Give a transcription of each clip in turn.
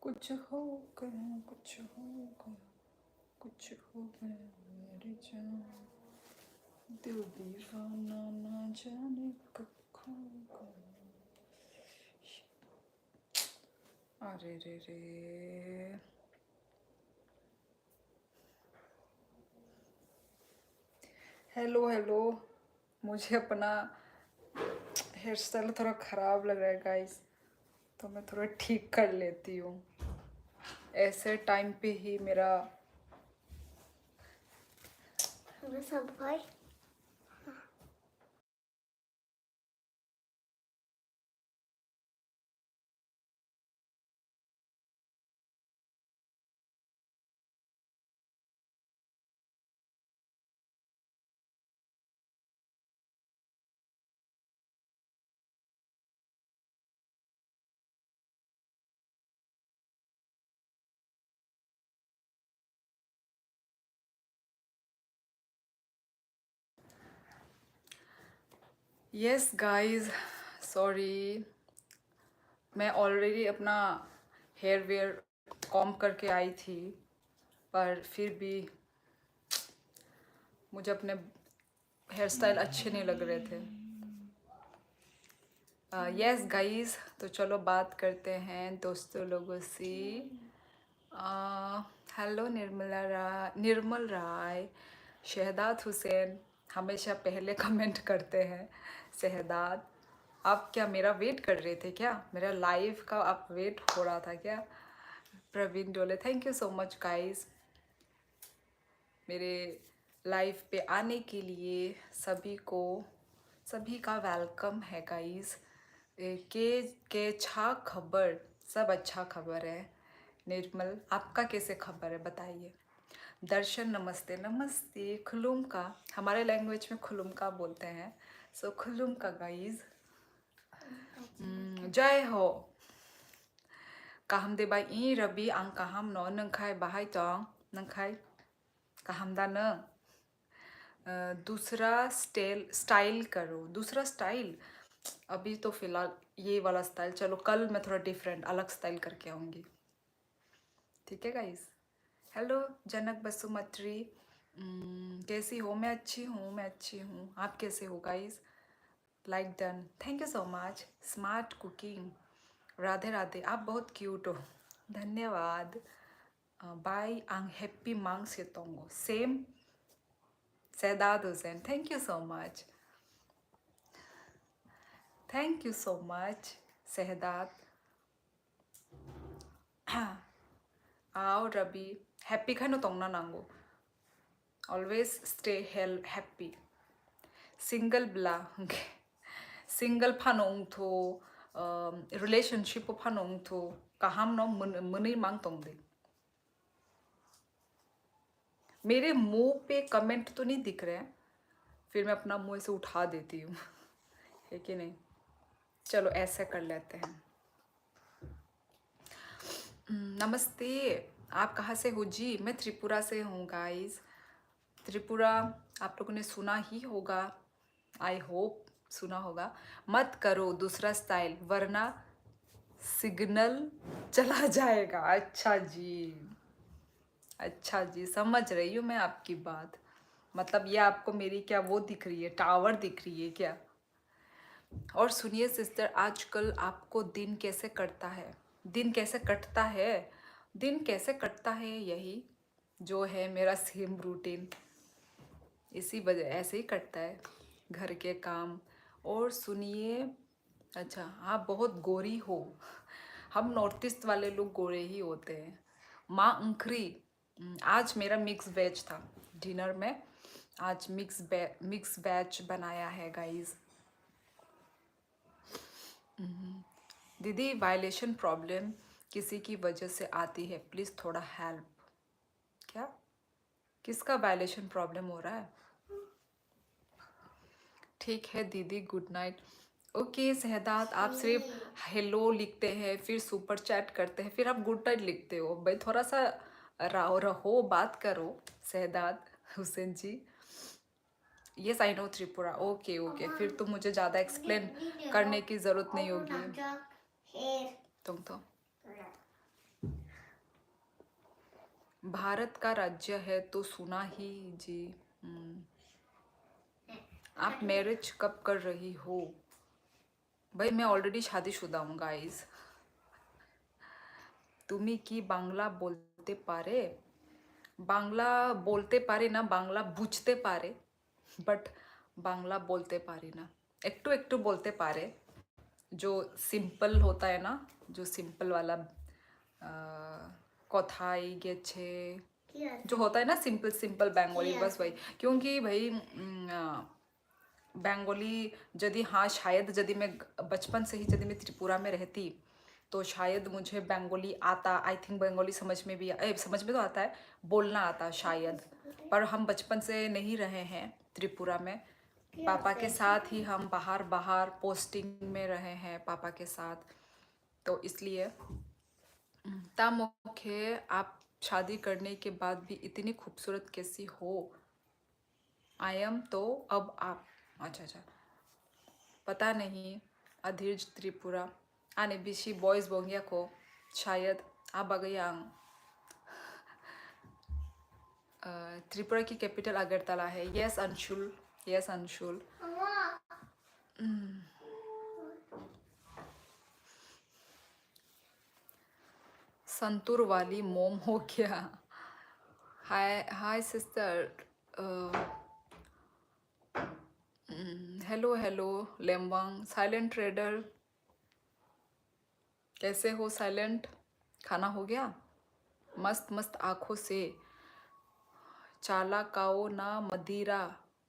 कुछ हो गया, कुछ हो गया, कुछ हो गया मेरी जान, दिल दीवाना ना जाने कब खो गया। अरे रे रे। Hello hello. मुझे अपना हेयर स्टाइल थोड़ा ख़राब लग रहा है गाइस, तो मैं थोड़ा ठीक कर लेती हूँ। ऐसे टाइम पे ही मेरा सब भाई यस गाइस, सॉरी, मैं ऑलरेडी अपना हेयर वेयर कॉम करके आई थी, पर फिर भी मुझे अपने हेयर स्टाइल अच्छे नहीं लग रहे थे। यस गाइस, तो चलो बात करते हैं दोस्तों लोगों से। हेलो निर्मल राय, शहदाद हुसैन हमेशा पहले कमेंट करते हैं। शहदाद, आप क्या मेरा वेट कर रहे थे क्या? मेरा लाइव का आप वेट हो रहा था क्या? प्रवीण डोले, thank you so much guys मेरे लाइव पे आने के लिए। सभी का वेलकम है गाइस। के छा खबर, सब अच्छा खबर है। निर्मल, आपका कैसे खबर है बताइए। दर्शन, नमस्ते नमस्ते। खुलुम का, हमारे लैंग्वेज में खुलुम का बोलते हैं, सो खुलुम का गाइस। जय हो। काहम दे बाई ई रबी आं काहम न नंखाय बाहाय तंग नंखाय काहम दा न। दूसरा स्टाइल करो, दूसरा स्टाइल। अभी तो फिलहाल ये वाला स्टाइल, चलो कल मैं थोड़ा डिफरेंट अलग स्टाइल करके आऊँगी, ठीक है गाइस। हेलो जनक बसुमत्री, कैसी हो? मैं अच्छी हूँ, मैं अच्छी हूँ, आप कैसे हो guys? Like done, thank you so much. Smart cooking, Radhe Radhe, आप बहुत क्यूट हो, धन्यवाद। बाय आंग हैप्पी मांग से तोंगो same. Saidad Hussain, thank you so much. Thank you so much, Saidad. Ao Rabi, happy khano tongna nango. Always stay happy. Single bla, single phanong to relationship phanong to kaham no muni mang tong de. मेरे मुंह पे comment तो नहीं दिख रहे हैं, फिर मैं अपना मुंह से उठा देती हूँ, है कि नहीं? चलो ऐसे कर लेते हैं। नमस्ते, आप कहाँ से हो जी? मैं त्रिपुरा से हूँ गाइस। त्रिपुरा आप लोगों ने सुना ही होगा, आई होप सुना होगा। मत करो दूसरा स्टाइल वरना सिग्नल चला जाएगा। अच्छा जी, समझ रही हूँ मैं आपकी बात। मतलब ये आपको मेरी क्या वो दिख रही है, टावर दिख रही है क्या? और सुनिए सिस्टर, आजकल आपको दिन कैसे कटता है? दिन कैसे कटता है? दिन कैसे कटता है, यही जो है मेरा सेम रूटीन। इसी वजह ऐसे ही कटता है, घर के काम। और सुनिए, अच्छा आप बहुत गोरी हो। हम नॉर्थ ईस्ट वाले लोग गोरे ही होते हैं। माँ अंखरी, आज मेरा मिक्स वेज था डिनर में। आज मिक्स वेज बनाया है गाइस। दीदी, वायलेशन प्रॉब्लम किसी की वजह से आती है, प्लीज़ थोड़ा हेल्प। क्या, किसका वायलेशन प्रॉब्लम हो रहा है? ठीक है दीदी, गुड नाइट। ओके शहदाद, आप सिर्फ हेलो लिखते हैं, फिर सुपर चैट करते हैं, फिर आप गुड नाइट लिखते हो। भाई थोड़ा सा रहो, बात करो Shahdad Hussain ji. Yes I know Tripura, okay okay, फिर तो मुझे ज़्यादा एक्सप्लेन करने की ज़रूरत नहीं होगी। तुम तो भारत का राज्य है तो सुना ही जी। आप मैरिज कब कर रही हो? भाई मैं ऑलरेडी शादीशुदा हूँ गाइस। তুমি কি বাংলা বলতে পারে? বাংলা বলতে পারি না, বাংলা বুঝতে পারে, বাট বাংলা বলতে পারি না। একটু একটু বলতে পারে, जो सिंपल होता है ना, जो सिंपल वाला कोथाई गेछे, जो होता है ना सिंपल सिंपल बंगाली, बस वही। क्योंकि भाई बंगाली यदि, हाँ शायद यदि मैं बचपन से ही यदि मैं त्रिपुरा में रहती तो शायद मुझे बंगाली आता। आई थिंक बंगाली समझ में भी समझ में तो आता है, बोलना आता शायद। पर हम बचपन से नहीं रहे हैं त्रिपुरा में। पापा के साथ ही हम बाहर बाहर पोस्टिंग में रहे हैं पापा के साथ, तो इसलिए। तामुखे, आप शादी करने के बाद भी इतनी खूबसूरत कैसी हो? आई एम तो अब आप, अच्छा अच्छा, पता नहीं। अधीर त्रिपुरा आने बिशी बॉयज बोंगिया को शायद आ बगयांग। त्रिपुरा की कैपिटल अगरतला है। Yes Anshul, yes Anshul. संतूर वाली मोम हो गया। Hi hi sister, hello hello Lembang silent trader, कैसे हो साइलेंट? खाना हो गया? मस्त मस्त आँखों से चालाकाओ ना मदिरा,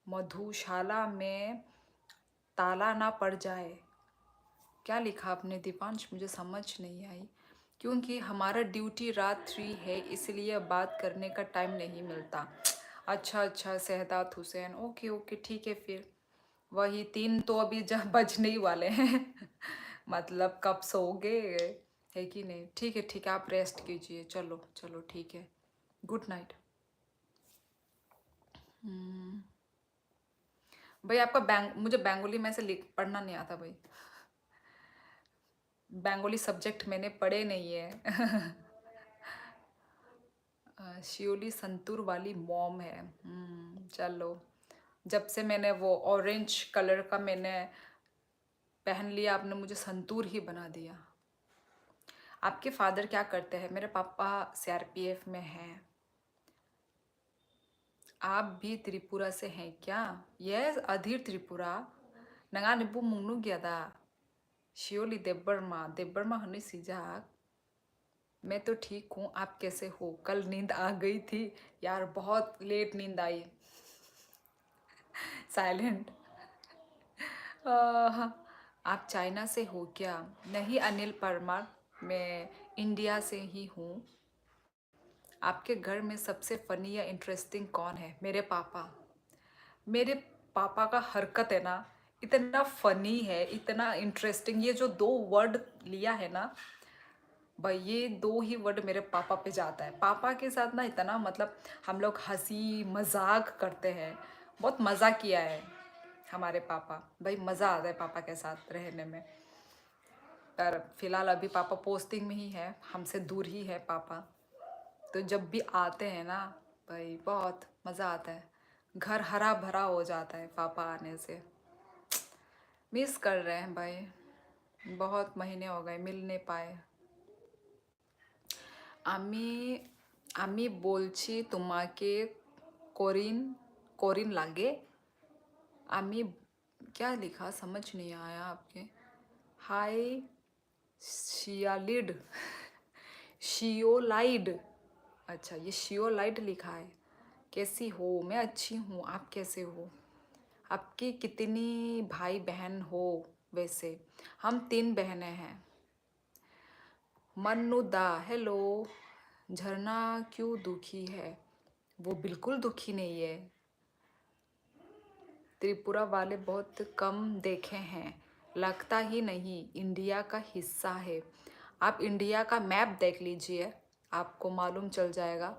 मधुशाला में ताला ना पड़ जाए। क्या लिखा आपने दीपांश? मुझे समझ नहीं आई, क्योंकि हमारा ड्यूटी रात 3 है, इसलिए बात करने का टाइम नहीं मिलता। अच्छा अच्छा शहदाद हुसैन, ओके ओके ठीक है फिर। वही 3 तो अभी बजने ही वाले हैं। मतलब कब सोओगे, है कि नहीं? ठीक है आप रेस्ट कीजिए। चलो चलो ठीक है, गुड नाइट। भाई आपका मुझे बंगाली में से लिख पढ़ना नहीं आता भाई। बंगाली सब्जेक्ट मैंने पढ़े नहीं है। शियोली संतूर वाली मॉम है। चलो, जब से मैंने वो ऑरेंज कलर का मैंने पहन लिया, आपने मुझे संतूर ही बना दिया। आपके फादर क्या करते हैं? मेरे पापा सीआरपीएफ में हैं। आप भी त्रिपुरा से हैं क्या? यस, अधीर त्रिपुरा नंगा निबू मुंगनु गया था। शियोली देब्बरमा हनी सिजाक। मैं तो ठीक हूँ, आप कैसे हो? कल नींद आ गई थी यार, बहुत लेट नींद आई। साइलेंट। आप चाइना से हो क्या? नहीं अनिल परमार, मैं इंडिया से ही हूँ। आपके घर में सबसे फनी या इंटरेस्टिंग कौन है? मेरे पापा। मेरे पापा का हरकत है ना, इतना फनी है, इतना इंटरेस्टिंग। ये जो 2 वर्ड लिया है ना भाई, ये 2 ही वर्ड मेरे पापा पे जाता है। पापा के साथ ना इतना मतलब हम लोग हंसी मजाक करते हैं, बहुत मज़ा किया है हमारे पापा। भाई मज़ा आता है पापा के साथ रहने में। पर फिलहाल अभी पापा पोस्टिंग में ही है, हमसे दूर ही है पापा। तो जब भी आते हैं ना भाई, बहुत मज़ा आता है। घर हरा भरा हो जाता है पापा आने से। मिस कर रहे हैं भाई, बहुत महीने हो गए मिल नहीं पाए। আমি আমি বলছি তোমাকে कोरिन कोरिन लागे। আমি, क्या लिखा समझ नहीं आया आपके। हाय शियालिड, शियोलाइड, अच्छा ये शियोलाइड लिखा है। कैसी हो? मैं अच्छी हूँ, आप कैसे हो? आपकी कितनी भाई बहन हो वैसे? हम 3 बहनें हैं। मन्नुदा हेलो। झरना क्यों दुखी है? वो बिल्कुल दुखी नहीं है। त्रिपुरा वाले बहुत कम देखे हैं, लगता ही नहीं इंडिया का हिस्सा है। आप इंडिया का मैप देख लीजिए, आपको मालूम चल जाएगा।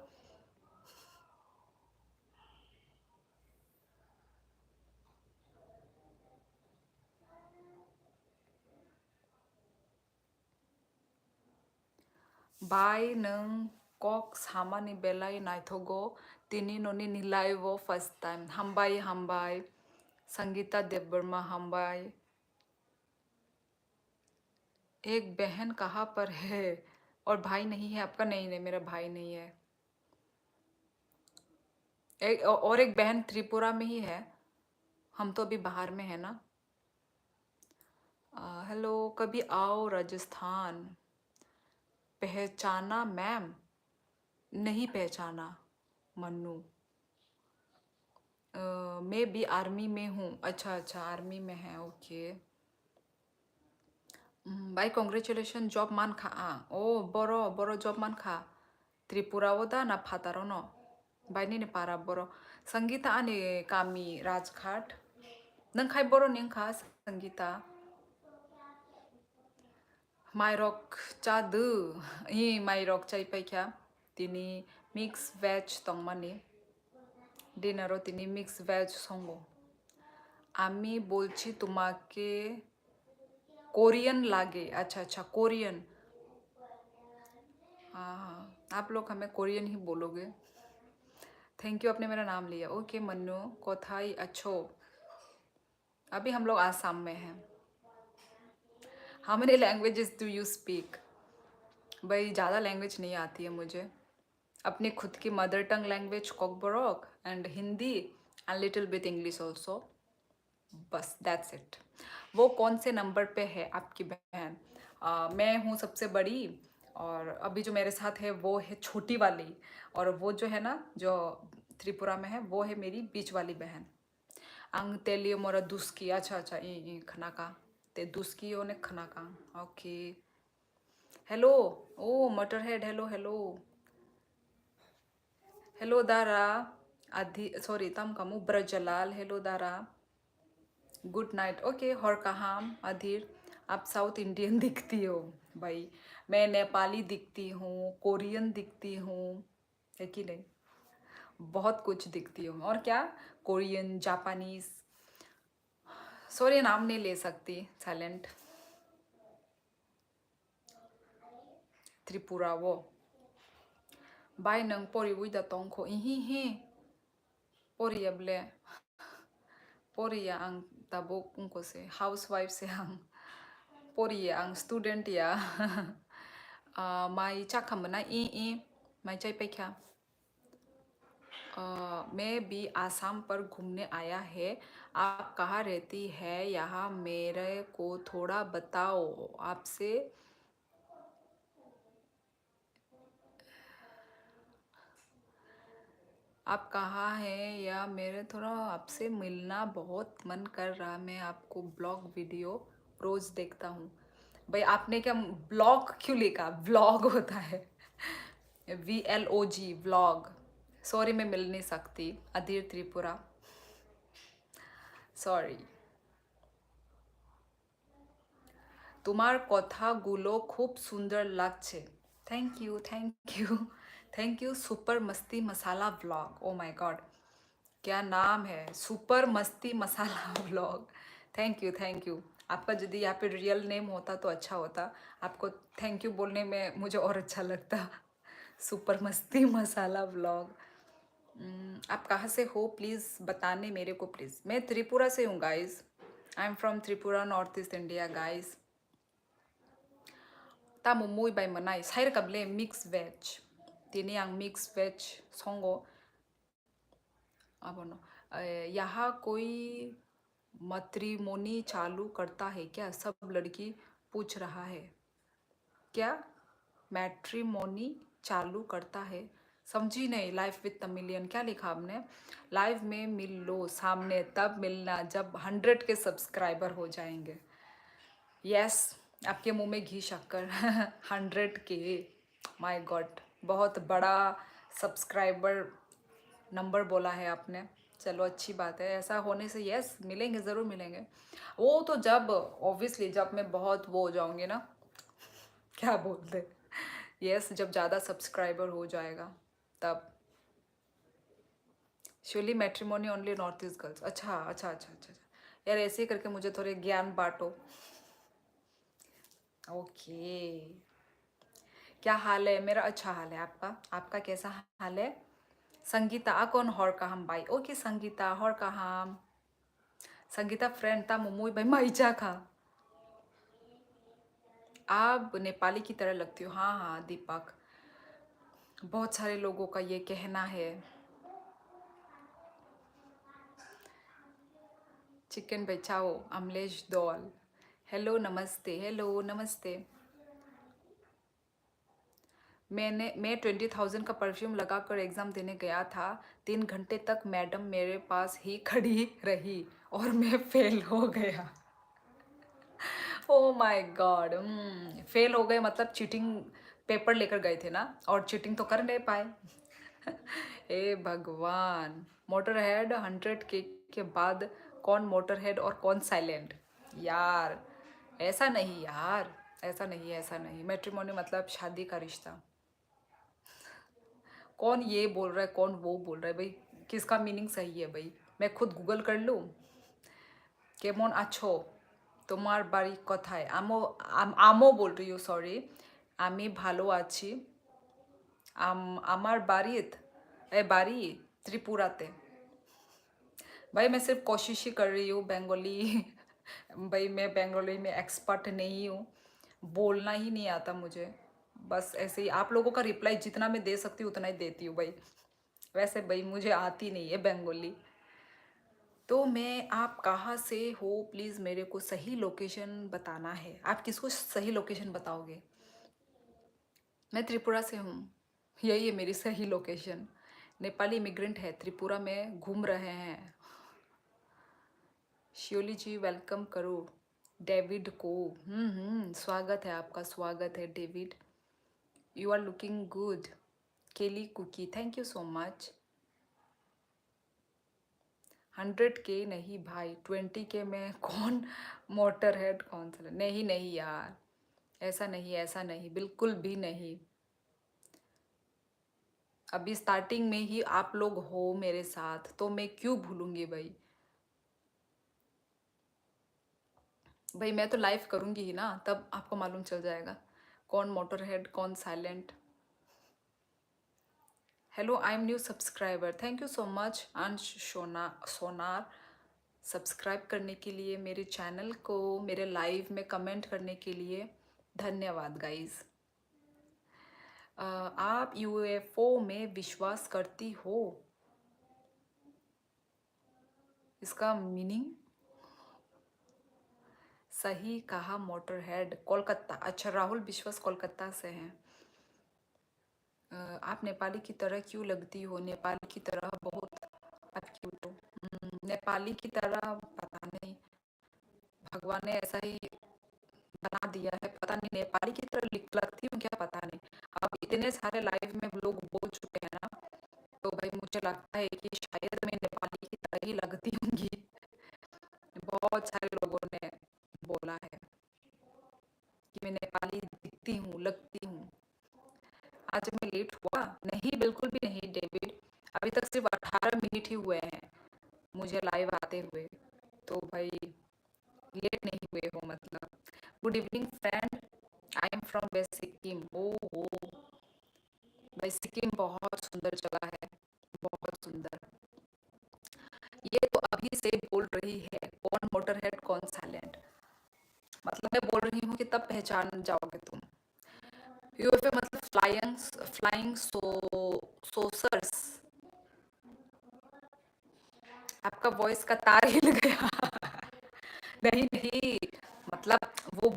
बाय नंग 꼭 사만이 벨라이 나이토고 तिनी नोनी निलाई वो फर्स्ट टाइम हम्बाई हम्बाई संगीता देवबर्मा हम्बाई एक बहन कहाँ पर है और भाई नहीं है आपका नहीं नहीं मेरा भाई नहीं है और एक बहन त्रिपुरा में ही है हम तो अभी बाहर में है ना हेलो कभी आओ राजस्थान पहचाना मैम नहीं पहचाना मन्नू मैं भी आर्मी में हूँ अच्छा अच्छा आर्मी में है ओके भाई कॉन्ग्रेचुलेशन जॉब मान खा ओ बरो बरो जॉब मान खा त्रिपुरा ओदा ना फातारो no भाई ने पारा बरो संगीता आने कामी राजघाट नंग खाई बरो निंग खा संगीता माइरक चादु माइरक चाई पाइख्या तिनी मिक्स वेज तंगमानी डिनारो तिनी मिक्स वेज संगो आमी बोलची तुम्हाके कोरियन लागे अच्छा अच्छा कोरियन हाँ आप लोग हमें कोरियन ही बोलोगे थैंक यू आपने मेरा नाम लिया ओके मन्नू कोथाई अच्छो अभी हम लोग आसाम में हैं how many languages do you speak भाई ज़्यादा लैंग्वेज नहीं आती है मुझे अपनी खुद की mother tongue language Kokborok and Hindi and little bit English also बस दैट्स इट वो कौन से नंबर पे है आपकी बहन मैं हूँ सबसे बड़ी और अभी जो मेरे साथ है वो है छोटी वाली और वो जो है ना जो त्रिपुरा में है वो है मेरी बीच वाली बहन अंग तेलियो मोरा दुस्की अच्छा अच्छा ये खनाका ते दुस्की ओने खनाका okay hello oh motor head hello hello hello Dara आदि सॉरी तम कामू Brajlal hello Dara good night okay हर कहाम अधीर आप साउथ इंडियन दिखती हो भाई मैं नेपाली दिखती हूँ कोरियन दिखती हूँ है कि नहीं बहुत कुछ दिखती हूँ और क्या कोरियन जापानीज सॉरी नाम नहीं ले सकती साइलेंट त्रिपुरा वो बाय नंग पोरी उइदा तोंखो इही पोरी अबले पोरी आं tabuk ungko se housewife se ang pori ang student ya mai chakamana i mai chai पे क्या मैं भी आसाम पर घूमने आया है आप कहाँ रहती है यहाँ मेरे को थोड़ा बताओ आपसे आप कहाँ हैं या मेरे थोड़ा आपसे मिलना बहुत मन कर रहा मैं आपको ब्लॉग वीडियो रोज़ देखता हूँ भाई आपने क्या ब्लॉग क्यों लिखा व्लॉग होता है VLOG व्लॉग सॉरी मैं मिल नहीं सकती अधीर त्रिपुरा सॉरी তোমার কথাগুলো খুব সুন্দর লাগছে thank you thank you thank you super मस्ती मसाला व्लॉग ओ माय गॉड क्या नाम है सुपर मस्ती मसाला व्लॉग थैंक यू आपका यदि यहाँ पे रियल नेम होता तो अच्छा होता आपको थैंक यू बोलने में मुझे और अच्छा लगता सुपर मस्ती मसाला व्लॉग आप कहाँ से हो प्लीज़ बताने मेरे को प्लीज़ मैं त्रिपुरा से हूँ guys I am from Tripura north east India guys तामो मोई बाय मनाई साइर कबले मिक्स वेज तिनी आं मिक्स वेज संगो अब यहाँ कोई मैट्रिमोनी चालू करता है क्या सब लड़की पूछ रहा है क्या मैट्रिमोनी चालू करता है समझी नहीं लाइफ विद तमिलियन क्या लिखा आपने लाइव में मिल लो सामने तब मिलना जब 100 के सब्सक्राइबर हो जाएंगे यस आपके मुंह में घी शक्कर 100 के माय गॉड बहुत बड़ा सब्सक्राइबर नंबर बोला है आपने चलो अच्छी बात है ऐसा होने से यस मिलेंगे ज़रूर मिलेंगे वो तो जब ऑब्वियसली जब मैं बहुत वो हो जाऊंगी ना क्या बोलते यस जब ज़्यादा सब्सक्राइबर हो जाएगा तब surely matrimony only north east girls अच्छा अच्छा अच्छा अच्छा यार ऐसे ही करके मुझे थोड़े ज्ञान बांटो ओके क्या हाल है? मेरा अच्छा हाल है। आपका आपका कैसा हाल है? Sangeeta akon hor ka ham bai. Okay Sangeeta hor ka ham. Sangeeta friend था मुमुई भाई माइचा खा। आप नेपाली की तरह लगती हो। हाँ हाँ दीपक, बहुत सारे लोगों का ये कहना है। चिकन बेचाओ अमलेश दौल। हेलो नमस्ते, हेलो नमस्ते। मैं 20,000 का परफ्यूम लगाकर एग्ज़ाम देने गया था। 3 घंटे तक मैडम मेरे पास ही खड़ी रही और मैं फेल हो गया। ओ माय गॉड। फेल हो गए मतलब चीटिंग पेपर लेकर गए थे ना, और चीटिंग तो कर नहीं पाए। हे भगवान। मोटर हेड 100K के बाद कौन मोटर हेड और कौन साइलेंट? यार ऐसा नहीं यार, ऐसा नहीं, ऐसा नहीं। मैट्रिमोनी मतलब शादी का रिश्ता। कौन ये बोल रहा है, कौन वो बोल रहा है भाई? किसका मीनिंग सही है भाई? मैं खुद गूगल कर लूँ? केमन आछो, তোমার বাড়ি কোথায়? আমো আমো बोल रही हूँ, सॉरी। আমি ভালো আছি। আমার বাড়ি त्रिपुराते। भाई मैं सिर्फ कोशिश ही कर रही हूँ बंगाली। भाई मैं बंगाली में एक्सपर्ट नहीं हूँ, बोलना ही नहीं आता मुझे। बस ऐसे ही आप लोगों का रिप्लाई जितना मैं दे सकती हूँ उतना ही देती हूँ भाई। वैसे भाई मुझे आती नहीं है बंगाली। तो मैं, आप कहाँ से हो प्लीज़ मेरे को सही लोकेशन बताना है। आप किसको सही लोकेशन बताओगे? मैं त्रिपुरा से हूँ, यही है मेरी सही लोकेशन। नेपाली इमिग्रेंट है, त्रिपुरा में घूम रहे हैं। शियोली जी वेलकम करो डेविड को। स्वागत है आपका, स्वागत है David. You are looking good. Kelly Cookie, thank you so much. 100K नहीं भाई, 20K में कौन मोटर हेड, कौन सा? नहीं नहीं यार, ऐसा नहीं, ऐसा नहीं, बिल्कुल भी नहीं। अभी स्टार्टिंग में ही आप लोग हो मेरे साथ, तो मैं क्यों भूलूंगी भाई? भाई मैं तो लाइव करूंगी ही ना, तब आपको मालूम चल जाएगा कौन मोटर हेड कौन silent. Hello I am new subscriber, thank you so much अंश सोनार। सब्सक्राइब करने के लिए मेरे चैनल को, मेरे लाइव में कमेंट करने के लिए धन्यवाद गाइस। आप यूएफओ में विश्वास करती हो? इसका मीनिंग? सही कहा, मोटर हेड कोलकाता। अच्छा राहुल विश्वास कोलकाता से हैं। आप नेपाली की तरह क्यों लगती हो? नेपाली की तरह बहुत आप क्यूट हो। नेपाली की तरह पता नहीं, भगवान ने ऐसा ही बना दिया है, पता नहीं नेपाली की तरह लगती हूँ क्या, पता नहीं। अब इतने सारे लाइव में लोग बोल चुके हैं ना, तो भाई मुझे लगता है कि शायद मैं नेपाली की तरह ही लगती होंगी। बहुत सारे लोगों ने बोला है कि मैं नेपाली दिखती हूँ, लगती हूँ। आज मैं लेट हुआ? नहीं बिल्कुल भी नहीं डेविड, अभी तक सिर्फ 18 मिनट ही हुए हैं मुझे लाइव आते हुए, तो भाई लेट नहीं हुए हो मतलब। Good evening friend, I am from west Sikkim. ओ हो भाई, सिक्किम बहुत सुंदर जगह है, बहुत सुंदर। ये तो अभी से बोल रही है कौन मोटर हेड कौन साइलेंट, मतलब मैं बोल रही हूँ कि तब पहचान जाओगे तुम। यूएफए मतलब फ्लाइंग फ्लाइंग सोसर्स। आपका वॉइस का तार हिल गया। नहीं नहीं, मतलब वो,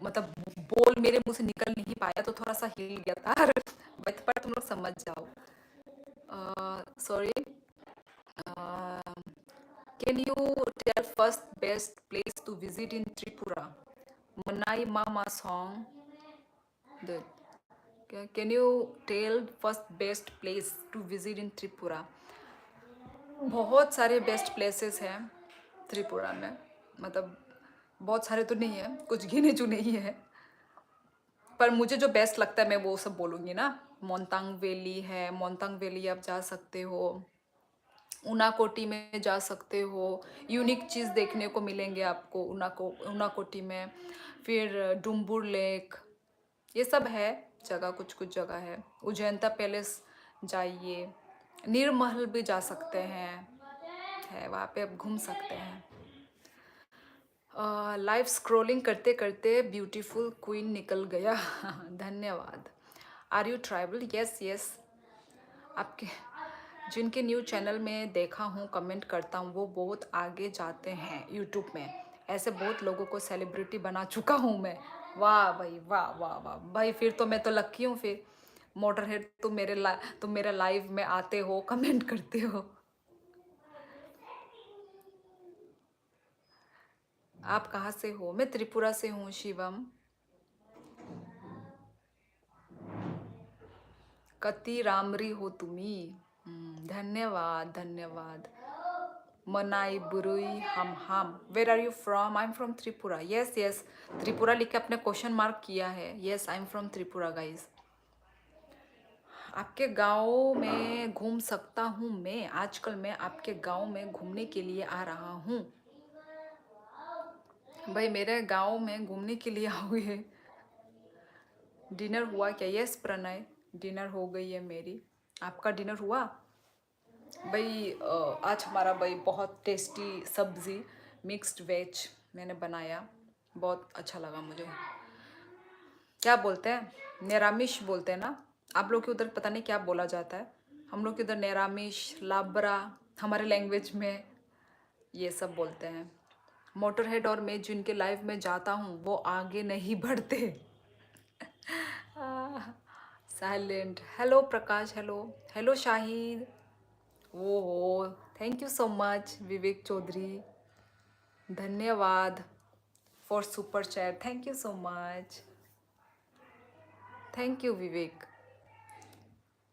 मतलब बोल मेरे मुंह से निकल नहीं पाया तो थोड़ा सा हिल गया तार। पर तुम लोग समझ जाओ। Sorry. Can you tell first best place to visit in Tripura? मनाई मामा सॉन्ग द, can you tell first best place to visit in Tripura? बहुत सारे बेस्ट प्लेसेस हैं त्रिपुरा में, मतलब बहुत सारे तो नहीं है, कुछ गिने चुने ही है, पर मुझे जो बेस्ट लगता है मैं वो सब बोलूँगी ना। मोंतांग वैली है, मोंतांग वैली आप जा सकते हो। उनाकोटी में जा सकते हो, यूनिक चीज़ देखने को मिलेंगे आपको उनाकोटी में। फिर डुम्बुर लेक, ये सब है। जगह, कुछ कुछ जगह है। उज्जैनता पैलेस जाइए, निर्महल भी जा सकते हैं, है वहाँ पे आप घूम सकते हैं। लाइव स्क्रॉलिंग करते करते ब्यूटीफुल क्वीन निकल गया। धन्यवाद। Are you tribal? Yes yes. आपके जिनके न्यू चैनल में देखा हूँ, कमेंट करता हूँ, वो बहुत आगे जाते हैं यूट्यूब में। ऐसे बहुत लोगों को सेलिब्रिटी बना चुका हूँ मैं। वाह भाई, वाह वाह वाह भाई, फिर तो मैं तो लकी हूँ। फिर मोटरहेड तुम मेरे लाइव में आते हो, कमेंट करते हो। आप कहाँ से हो? मैं त्रिपुरा से हूँ शिवम। कति रामरी हो तुम्ही। धन्यवाद धन्यवाद। मनाई बुरुई हम where are you from? I am from Tripura. Yes yes, Tripura लिख के अपने क्वेश्चन मार्क किया है। Yes, I am from Tripura guys. आपके गांव में घूम सकता हूँ मैं? आजकल मैं आपके गांव में घूमने के लिए आ रहा हूँ। भाई मेरे गांव में घूमने के लिए आओगे? डिनर हुआ क्या? यस प्रणय, डिनर हो गई है मेरी। आपका डिनर हुआ? भाई आज हमारा भाई बहुत टेस्टी सब्ज़ी मिक्स्ड वेज मैंने बनाया, बहुत अच्छा लगा मुझे। क्या बोलते हैं? निरामिष बोलते हैं ना? आप लोग के उधर पता नहीं क्या बोला जाता है। हम लोग के उधर निरामिष, लाबरा, हमारे लैंग्वेज में ये सब बोलते हैं। मोटरहेड और मैं जिनके लाइव में जाता हूँ वो आगे नहीं बढ़ते। Silent. Hello Prakash, hello hello Shahid. ओहो, thank you so much Vivek Chaudhary. धन्यवाद for super chat, thank you so much, thank you Vivek.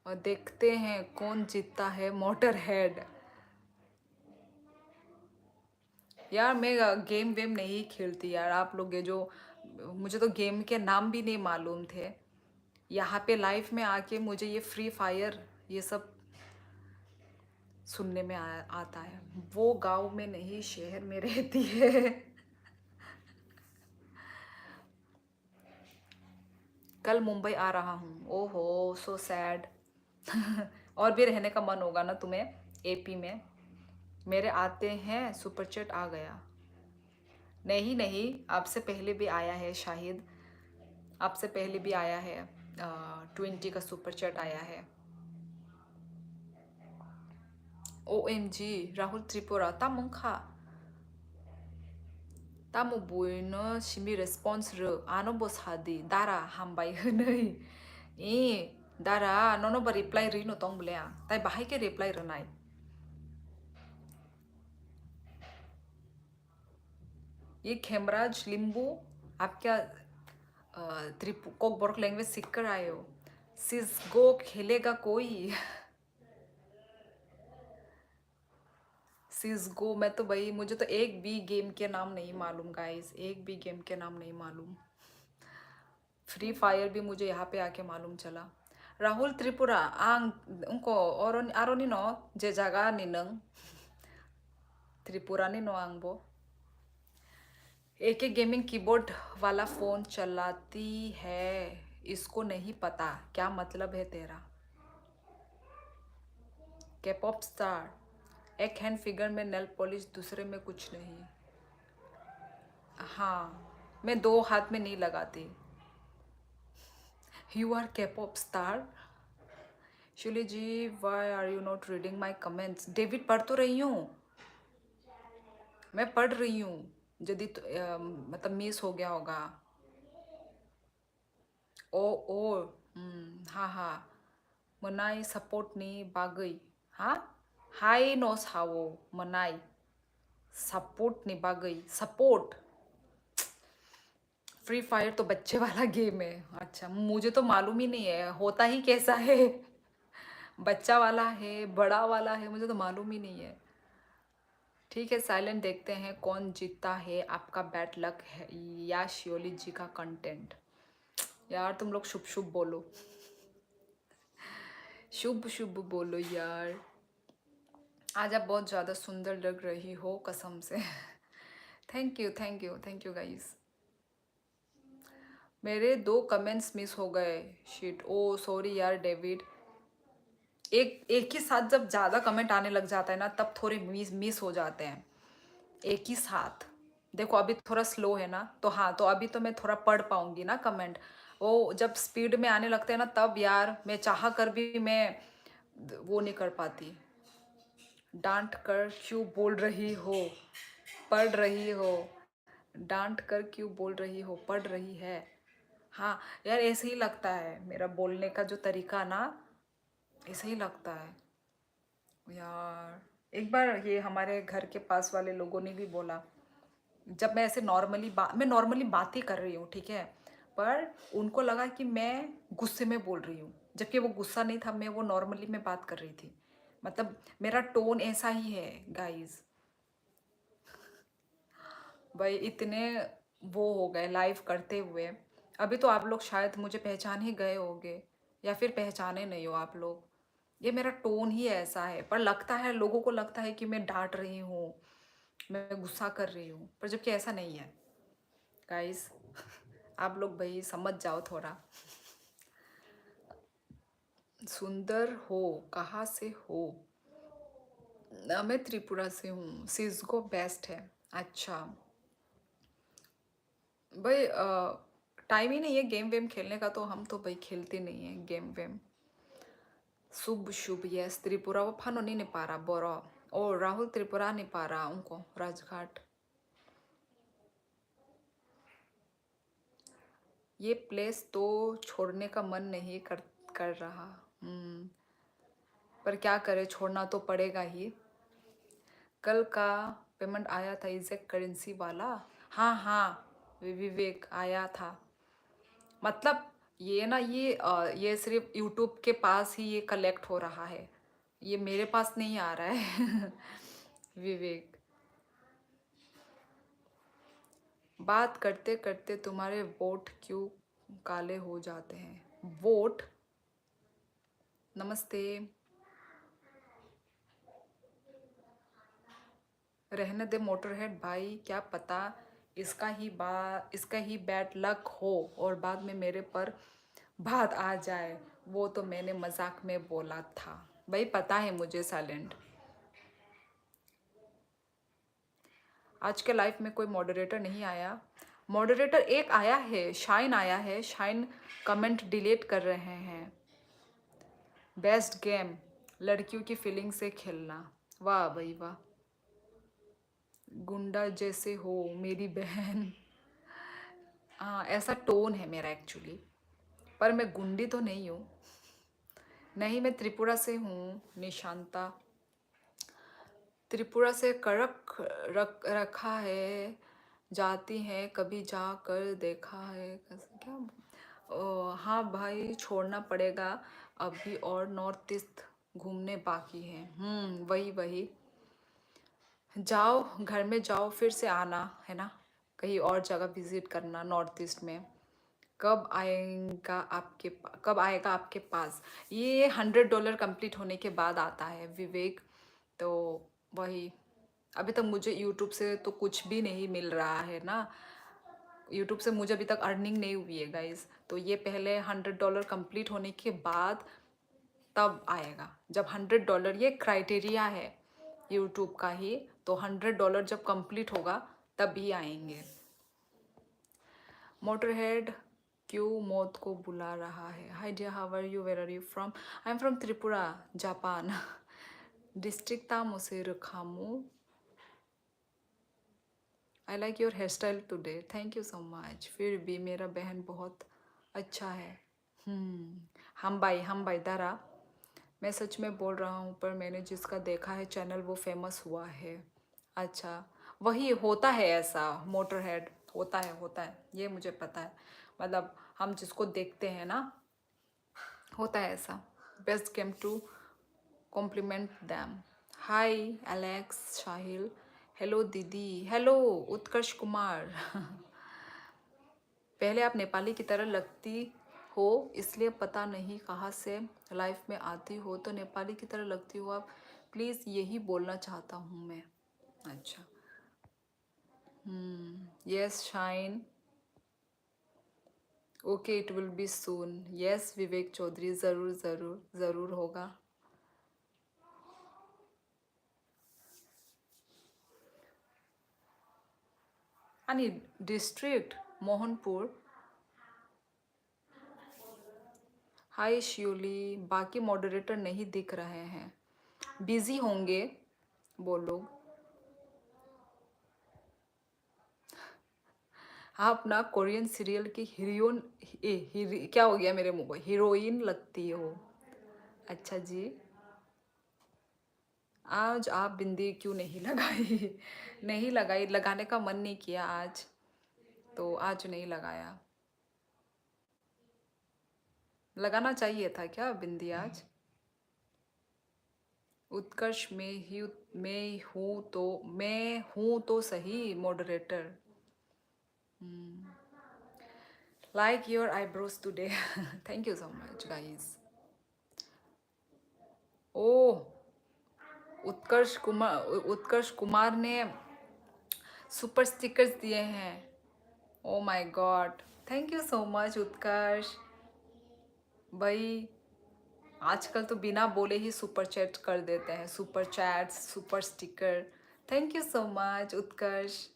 और देखते हैं कौन जीतता है मोटर हेड। यार मैं गेम वेम नहीं खेलती यार। आप लोग ये जो, मुझे तो गेम के नाम भी नहीं मालूम थे। यहाँ पे लाइव में आके मुझे ये फ्री फायर ये सब सुनने में आता है। वो गांव में नहीं शहर में रहती है। कल मुंबई आ रहा हूँ। ओहो, सो सैड। और भी रहने का मन होगा ना तुम्हें एपी में? मेरे आते हैं सुपर चैट आ गया। नहीं नहीं, आपसे पहले भी आया है शाहिद, आपसे पहले भी आया है। 20 का सुपर चैट आया है। OMG राहुल त्रिपुरा तामुंखा तामु बुइनो सिमी रेस्पॉन्स र आनो बसादी दारा हामबाय हनै ए दारा नोनो बा रिप्लाई रिनो तोंग बलेया ताई बाहाय के रिप्लाई रनाय ये खेमराज लिंबू। आप क्या कोक बोर्क लैंग्वेज सीख कर आए हो? सिस्गो खेलेगा कोई? सिस्गो मैं तो भाई, मुझे तो एक भी गेम के नाम नहीं मालूम गाइस, एक भी गेम के नाम नहीं मालूम। फ्री फायर भी मुझे यहाँ पे आके मालूम चला। राहुल त्रिपुरा आंग उनको आरोनी नो जे जागा नि नंग त्रिपुरा नि नो आंगबो। एक गेमिंग कीबोर्ड वाला फोन चलाती है, इसको नहीं पता क्या मतलब है तेरा? K-pop स्टार, एक हैंड फिगर में नेल पॉलिश, दूसरे में कुछ नहीं। हाँ, मैं दो हाथ में नहीं लगाती। You are K-pop star? Shili ji, why are you not reading my comments? David पढ़ तो रही हूँ, मैं पढ़ रही हूँ। यदि तो, मतलब मिस हो गया होगा। ओ ओ, हाँ हाँ, मनाई सपोर्ट नहीं बागई। हाँ, हाई नो सावो मनाई सपोर्ट नहीं बागई। सपोर्ट फ्री फायर तो बच्चे वाला गेम है। अच्छा, मुझे तो मालूम ही नहीं है होता ही कैसा है। बच्चा वाला है, बड़ा वाला है, मुझे तो मालूम ही नहीं है। ठीक है, साइलेंट। देखते हैं कौन जीतता है। आपका बैड लक है या शियोली जी का कंटेंट? यार तुम लोग शुभ शुभ बोलो, शुभ शुभ बोलो यार। आज आप बहुत ज़्यादा सुंदर लग रही हो कसम से। Thank you thank you thank you guys. मेरे 2 कमेंट्स मिस हो गए। शिट, ओ सॉरी यार डेविड। एक एक ही साथ जब ज़्यादा कमेंट आने लग जाता है ना, तब थोड़े मिस मिस हो जाते हैं एक ही साथ। देखो अभी थोड़ा स्लो है ना, तो हाँ, तो अभी तो मैं थोड़ा पढ़ पाऊंगी ना कमेंट। वो जब स्पीड में आने लगते हैं ना, तब यार मैं चाह कर भी मैं वो नहीं कर पाती। डांट कर क्यों बोल रही हो, पढ़ रही हो। डांट कर क्यों बोल रही हो, पढ़ रही है। हाँ यार, ऐसे ही लगता है मेरा बोलने का जो तरीका ना, ऐसे ही लगता है यार। एक बार ये हमारे घर के पास वाले लोगों ने भी बोला, जब मैं ऐसे मैं नॉर्मली बात ही कर रही हूँ, ठीक है, पर उनको लगा कि मैं गुस्से में बोल रही हूँ, जबकि वो गुस्सा नहीं था, मैं वो नॉर्मली मैं बात कर रही थी। मतलब मेरा टोन ऐसा ही है गाइस। भाई इतने वो हो गए लाइव करते हुए। अभी तो आप लोग शायद मुझे पहचान ही गए होंगे, या फिर पहचाने नहीं हो आप लोग। ये मेरा टोन ही ऐसा है, पर लगता है लोगों को लगता है कि मैं डांट रही हूँ, मैं गुस्सा कर रही हूँ, पर जबकि ऐसा नहीं है गाइस। आप लोग भाई समझ जाओ थोड़ा। सुंदर हो, कहाँ से हो? मैं त्रिपुरा से हूँ। सिस्को बेस्ट है। अच्छा भाई, टाइम ही नहीं है गेम वेम खेलने का, तो हम तो भाई खेलते नहीं है गेम वेम। शुभ शुभ, यस त्रिपुरा वो फानो नहीं पारा बोरो। ओ राहुल त्रिपुरा नहीं पारा उनको राजघाट। ये प्लेस तो छोड़ने का मन नहीं कर रहा। पर क्या करे, छोड़ना तो पड़ेगा ही। कल का पेमेंट आया था इजेक्ट करेंसी वाला। हाँ हाँ, विवेक आया था। मतलब ये ना, ये सिर्फ यूट्यूब के पास ही ये कलेक्ट हो रहा है, ये मेरे पास नहीं आ रहा है। विवेक, बात करते करते तुम्हारे वोट क्यों काले हो जाते हैं? वोट, नमस्ते। रहने दे मोटरहेड भाई, क्या पता इसका ही बैड लक हो और बाद में मेरे पर बात आ जाए। वो तो मैंने मजाक में बोला था भाई, पता है मुझे साइलेंट। आज के लाइफ में कोई मॉडरेटर नहीं आया। मॉडरेटर एक आया है, शाइन आया है, शाइन कमेंट डिलीट कर रहे हैं। बेस्ट गेम, लड़कियों की फीलिंग से खेलना। वाह भाई वाह, गुंडा जैसे हो मेरी बहन। हाँ ऐसा टोन है मेरा एक्चुअली, पर मैं गुंडी तो नहीं हूँ। नहीं, मैं त्रिपुरा से हूँ निशांता। त्रिपुरा से कड़क रखा है, जाती हैं कभी जा कर देखा है क्या। हाँ भाई, छोड़ना पड़ेगा अभी, और नॉर्थ ईस्ट घूमने बाकी है। वही वही। जाओ घर में जाओ, फिर से आना है ना, कहीं और जगह विजिट करना नॉर्थ ईस्ट में। कब आएगा आपके पास? ये $100 कंप्लीट होने के बाद आता है विवेक। तो वही, अभी तक मुझे यूट्यूब से तो कुछ भी नहीं मिल रहा है ना। यूट्यूब से मुझे अभी तक अर्निंग नहीं हुई है गाइस, तो ये पहले $100 कंप्लीट होने के बाद तब आएगा। जब $100, ये क्राइटेरिया है यूट्यूब का ही, तो $100 जब कंप्लीट होगा तभी आएंगे। मोटरहेड क्यों मौत को बुला रहा है? Hi dear, how are you, where are you from? I am from Tripura, Japan. District तामुसेर खामू। I like your hair style today, thank you so much. फिर भी मेरा बहन बहुत अच्छा है। हम भाई दारा, मैं सच में बोल रहा हूँ, पर मैंने जिसका देखा है चैनल वो फेमस हुआ है। अच्छा, वही होता है ऐसा, मोटर हेड होता है, ये मुझे पता है। मतलब हम जिसको देखते हैं ना, होता है ऐसा। Best game to compliment them. Hi Alex Shahil, hello दीदी, हेलो उत्कर्ष कुमार। पहले आप नेपाली की तरह लगती हो, इसलिए पता नहीं कहाँ से लाइफ में आती हो, तो नेपाली की तरह लगती हो आप, प्लीज़ यही बोलना चाहता हूँ मैं। अच्छा, yes Shine, okay it will be soon. Yes Vivek Chaudhary, ज़रूर ज़रूर ज़रूर होगा। आणि डिस्ट्रिक्ट मोहनपुर। हाय शियोली, बाकी मॉडरेटर नहीं दिख रहे हैं, बिजी होंगे वो लोग। आप ना कोरियन सीरियल की क्या हो गया मेरे मुंह को, हीरोइन लगती हो। अच्छा जी, आज आप बिंदी क्यों नहीं लगाई? नहीं लगाई, लगाने का मन नहीं किया आज, तो आज नहीं लगाया। लगाना चाहिए था क्या बिंदी आज? उत्कर्ष मैं हूँ तो सही moderator. Like your eyebrows today. Thank you so much, guys. Oh, Utkarsh Kumar ने सुपर स्टिकर्स दिए हैं। Oh my God, thank you so much Utkarsh भाई। आजकल तो बिना बोले ही सुपर चैट कर देते हैं, super chats, super sticker. Thank you so much Utkarsh.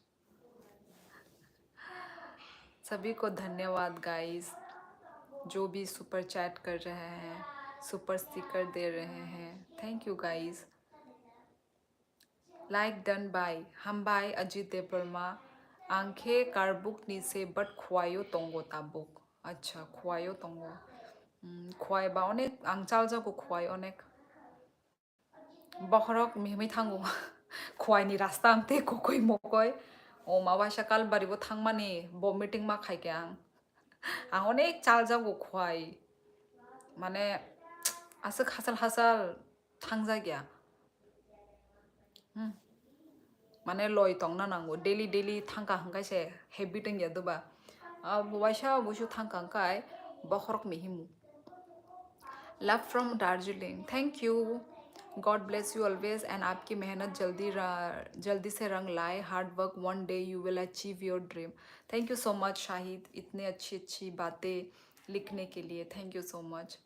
सभी को धन्यवाद गाइस, जो भी सुपर चैट कर रहे हैं, सुपर स्टिकर दे रहे हैं। Thank you guys. Like done by हम बाय अजित देवर्मा। आंखें कारबुक नीचे बट खुआयो तोंगो ताबुक। अच्छा खुआयो तोंगो, खुआइबा अनेक आं चालजागो खुआय अनेक बखरक मिहमै थांगो। खुआइनि रास्ता आंते कोकoi मकoi ओ माबासा कालबारिबो थांमानि बमिटिं मा खायके आं अनेक चालजागो खुआय माने आसो हासाल हासाल थांजागिया माने लय तंगना नांगो डेली डेली थांका हंगाइसे हेबिट इंगिया दुबा वाइसा बुसु थांका हंकाय बखरक मिहिमु। Love from Darjeeling, thank you, God bless you always and आपकी मेहनत जल्दी से रंग लाए। Hard work, one day you will achieve your dream. Thank you so much Shahid, इतने अच्छी अच्छी बातें लिखने के लिए, थैंक यू सो मच।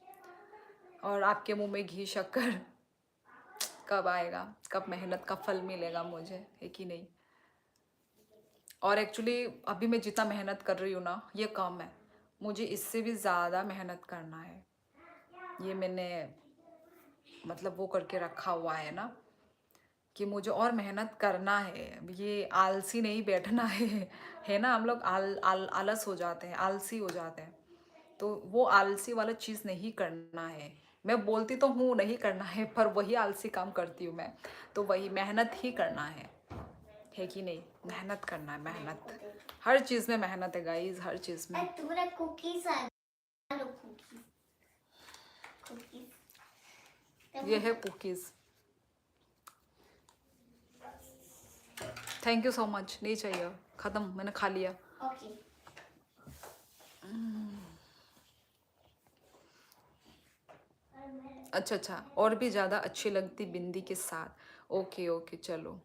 और आपके मुंह में घी शक्कर कब आएगा, कब मेहनत का फल मिलेगा मुझे, है कि नहीं? और एक्चुअली अभी मैं जितना मेहनत कर रही हूँ ना, ये कम है, मुझे इससे भी ज़्यादा मेहनत करना है। ये मैंने मतलब वो करके रखा हुआ है ना कि मुझे और मेहनत करना है, ये आलसी नहीं बैठना है ना। हम लोग आलस हो जाते हैं, आलसी हो जाते हैं, तो वो आलसी वाला चीज़ नहीं करना है। मैं बोलती तो हूँ नहीं करना है, पर वही आलसी काम करती हूँ मैं, तो वही मेहनत ही करना है कि नहीं? मेहनत करना है, मेहनत हर चीज़ में मेहनत है गाइज, हर चीज़ में। तुम्हारा कुकीज आ लो, कुकीज कुकीज ये है cookies. Thank you so much, नहीं चाहिए, ख़त्म, मैंने खा लिया। ओके अच्छा अच्छा, और भी ज़्यादा अच्छी लगती बिंदी के साथ। ओके ओके चलो।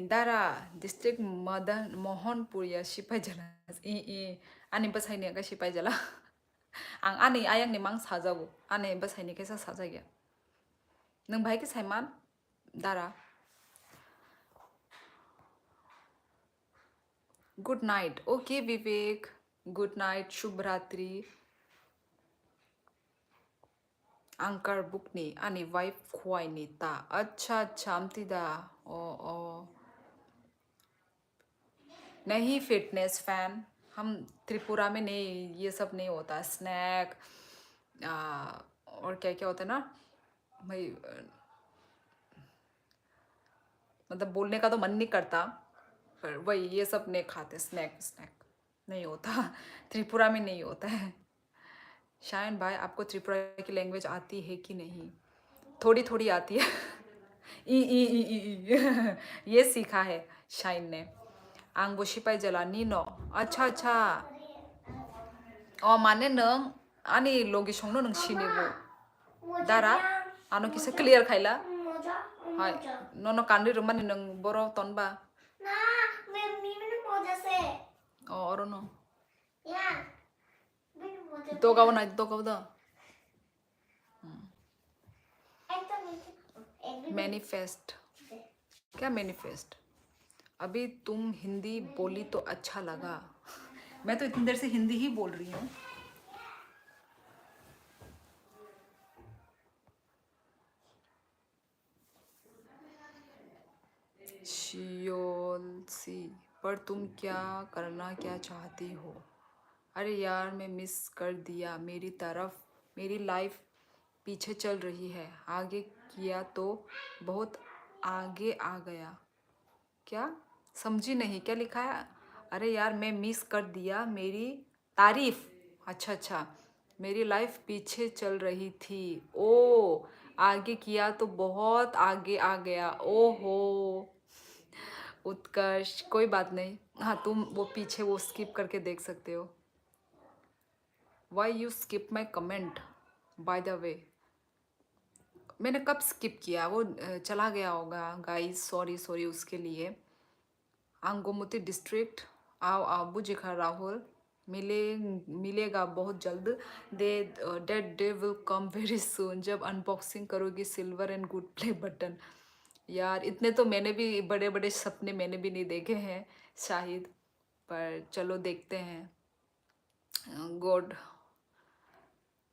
दारा डिस्ट्रिक्ट मदन मोहनपुरिया सिपाइ जला आनि बसायनाया सिपाइ जला आं आनै आयांनि मां साजागो आनै बसायनायखायसो साजागिया नों भाइके साइमान दारा। गुड नाइट, ओके विवेक, गुड नाइट, शुभ रात्रि। आंकार बुकनी आनी वाइफ खुआइनी ता। अच्छा अच्छा अमतीदा, ओ ओ नहीं फिटनेस फैन, हम त्रिपुरा में नहीं, ये सब नहीं होता, स्नैक और क्या क्या होता है ना भाई, मतलब बोलने का तो मन नहीं करता, पर वही ये सब नहीं खाते, स्नैक स्नैक नहीं होता। त्रिपुरा में नहीं होता है। शायन भाई आपको त्रिपुरा की लैंग्वेज आती है कि नहीं? थोड़ी थोड़ी आती है। ई ये सीखा है शाइन ने। आंबो सिपाइ जला नीनो। अच्छा अच्छा, माने नों आनी लगे संनो नों सिनिबो दारा आनो किसे क्लियर खाइला Hai, nono kanri rumah neng boro tonba. Nah, minum moja se. Oh, orono. Ya. Minum moja. Dो गाओ ना, दो गाओ दो. मैनिफेस्ट. क्या मैनिफेस्ट? अभी तुम हिंदी बोली तो अच्छा लगा. मैं तो इतनी देर से हिंदी ही बोल रही हूँ. शियोलसी, पर तुम करना क्या चाहती हो? अरे यार, मैं मिस कर दिया. मेरी लाइफ पीछे चल रही है. आगे किया तो बहुत आगे आ गया. क्या? समझी नहीं, क्या लिखा है? अरे यार, मैं मिस कर दिया मेरी तारीफ. अच्छा अच्छा, मेरी लाइफ पीछे चल रही थी. ओ, आगे किया तो बहुत आगे आ गया. ओहो उत्कर्ष, कोई बात नहीं. हाँ, तुम वो पीछे वो स्किप करके देख सकते हो. Why you skip my comment bye the वे? मैंने कब स्किप किया? वो चला गया होगा गाइस. सॉरी सॉरी उसके लिए. आंगोमुती डिस्ट्रिक्ट. आओ आओ बुझेखा राहुल. मिलेगा बहुत जल्द. The date day will come very soon. जब अनबॉक्सिंग करोगी silver and good play button. यार, इतने तो मैंने भी बड़े बड़े सपने मैंने भी नहीं देखे हैं शाहिद. पर चलो देखते हैं. गॉड,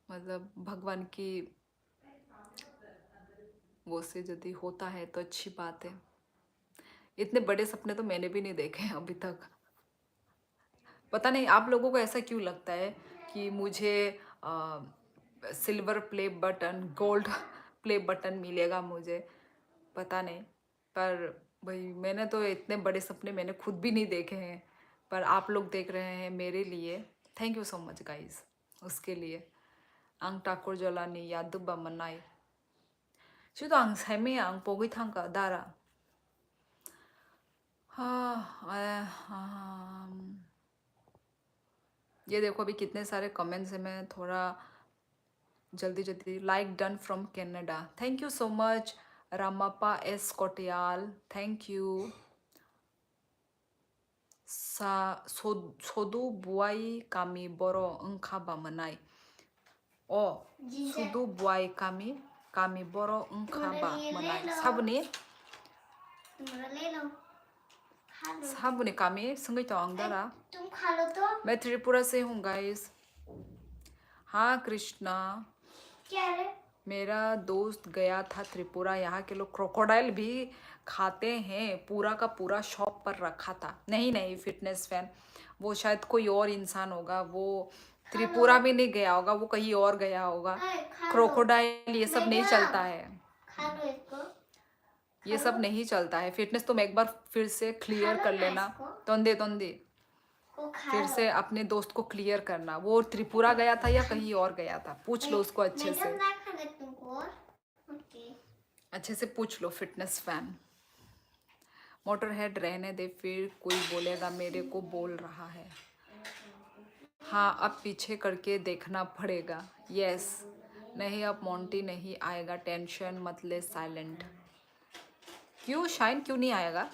मतलब भगवान की वो से यदि होता है तो अच्छी बात है. इतने बड़े सपने तो मैंने भी नहीं देखे हैं अभी तक. पता नहीं आप लोगों को ऐसा क्यों लगता है कि मुझे silver play button, gold play button मिलेगा मुझे. पता नहीं. पर भाई, मैंने तो इतने बड़े सपने मैंने खुद भी नहीं देखे हैं. पर आप लोग देख रहे हैं मेरे लिए. Thank you so much guys उसके लिए. आं टाकुर जलानी यादु बमनाई. शुद्ध आं सैमे आं पोगी थांका दारा. ये देखो अभी कितने सारे कमेंट्स हैं. मैं थोड़ा जल्दी जल्दी. Like done from Canada. Thank you so much Ramapa S Kotiyal. Thank you. सोदू बुआई कामी बरो ओंखाबा मनाई. ओ, सोदू बुआई कामी बरो ओंखाबा मनाई. साबुनी ले लो. खा लो. साबुनी कामी संगई तो अंगदारा. तुम खा लो तो. मैं त्रिपुरा से हूँ गाइस. हाँ कृष्णा, क्या है? मेरा दोस्त गया था त्रिपुरा. यहाँ के लोग क्रोकोडाइल भी खाते हैं. पूरा का पूरा शॉप पर रखा था. नहीं नहीं फिटनेस फैन, वो शायद कोई और इंसान होगा. वो त्रिपुरा में नहीं गया होगा, वो कहीं और गया होगा. खा लो. क्रोकोडाइल ये सब नहीं चलता है. खा लो इसको. ये सब नहीं चलता है. फिटनेस तुम एक बार फिर से क्लियर कर लेना. तोंदे तोंदे फिर से अपने दोस्त को क्लियर करना. वो त्रिपुरा गया था या कहीं और गया था, पूछ लो उसको अच्छे से. अच्छे से पूछ लो फिटनेस फैन. मोटर हेड रहने दे, फिर कोई बोलेगा मेरे को बोल रहा है. हाँ, अब पीछे करके देखना पड़ेगा. यस. नहीं, अब मोंटी नहीं आएगा. टेंशन मत ले. साइलेंट. क्यों शाइन क्यों नहीं आएगा?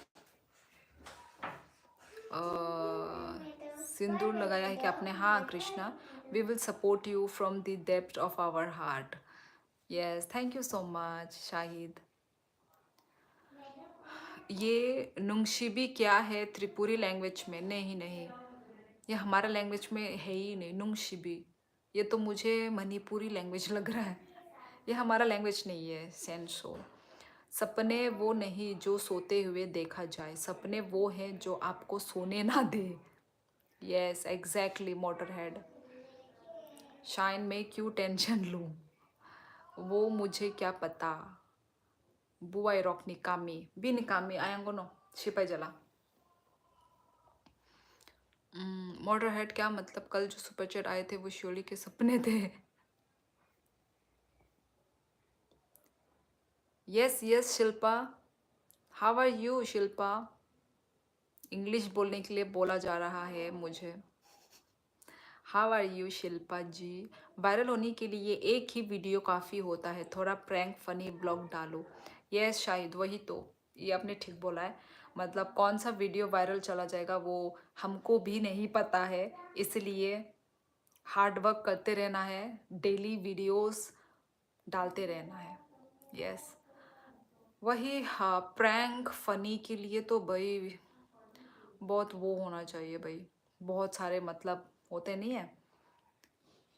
सिंदूर लगाया है कि आपने? हाँ Krishna, we will support you from the depth of our heart. Yes, thank you so much Shahid. ये नुंगशिबी क्या है त्रिपुरी लैंग्वेज में? नहीं नहीं, ये हमारा लैंग्वेज में है ही नहीं नुंगशिबी. ये तो मुझे मणिपुरी लैंग्वेज लग रहा है. ये हमारा लैंग्वेज नहीं है. सेंसो. सपने वो नहीं जो सोते हुए देखा जाए. सपने वो हैं जो आपको सोने ना दे. Yes exactly motor head. Shine में क्यों टेंशन लूँ, वो मुझे क्या पता. बुआई रॉक निकामी भी निकामी आयंगो नो शिपाई जला. मोटर हेड क्या मतलब? कल जो सुपर चैट आए थे वो श्योली के सपने थे. Yes yes Shilpa. How are you Shilpa? English बोलने के लिए बोला जा रहा है मुझे. How are you Shilpa ji? Viral होने के लिए एक ही वीडियो काफ़ी होता है, थोड़ा प्रैंक फनी ब्लॉग डालो। यस शायद वही तो, ये आपने ठीक बोला है। मतलब कौन सा वीडियो वायरल चला जाएगा वो हमको भी नहीं पता है, इसलिए हार्ड वर्क करते रहना है, डेली वीडियोस डालते रहना है। यस वही, हाँ प्रैंक फनी के लिए तो भाई बहुत वो होना चाहिए भाई, बहुत सारे मतलब होते नहीं है,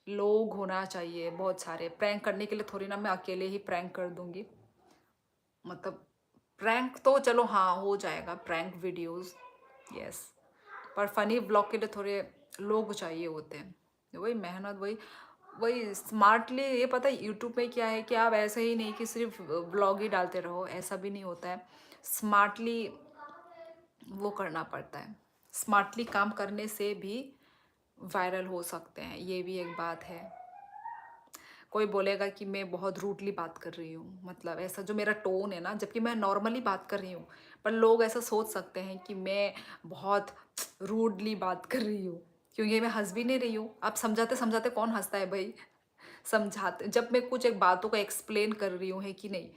लोग होना चाहिए बहुत सारे प्रैंक करने के लिए। थोड़ी ना मैं अकेले ही प्रैंक कर दूंगी, मतलब प्रैंक तो चलो हाँ हो जाएगा, प्रैंक वीडियोस यस, पर फनी ब्लॉग के लिए थोड़े लोग चाहिए होते हैं। वही मेहनत, वही वही स्मार्टली। ये पता है यूट्यूब में क्या है कि आप ऐसे ही नहीं कि सिर्फ ब्लॉग ही डालते रहो, ऐसा भी नहीं होता है। स्मार्टली वो करना पड़ता है, स्मार्टली काम करने से भी वायरल हो सकते हैं, ये भी एक बात है। कोई बोलेगा कि मैं बहुत रूडली बात कर रही हूँ, मतलब ऐसा जो मेरा टोन है ना, जबकि मैं नॉर्मली बात कर रही हूँ, पर लोग ऐसा सोच सकते हैं कि मैं बहुत रूडली बात कर रही हूँ, क्योंकि मैं हंस भी नहीं रही हूँ। आप समझाते समझाते कौन हंसता है भाई? समझाते जब मैं कुछ एक बातों को एक्सप्लेन कर रही हूँ है कि नहीं,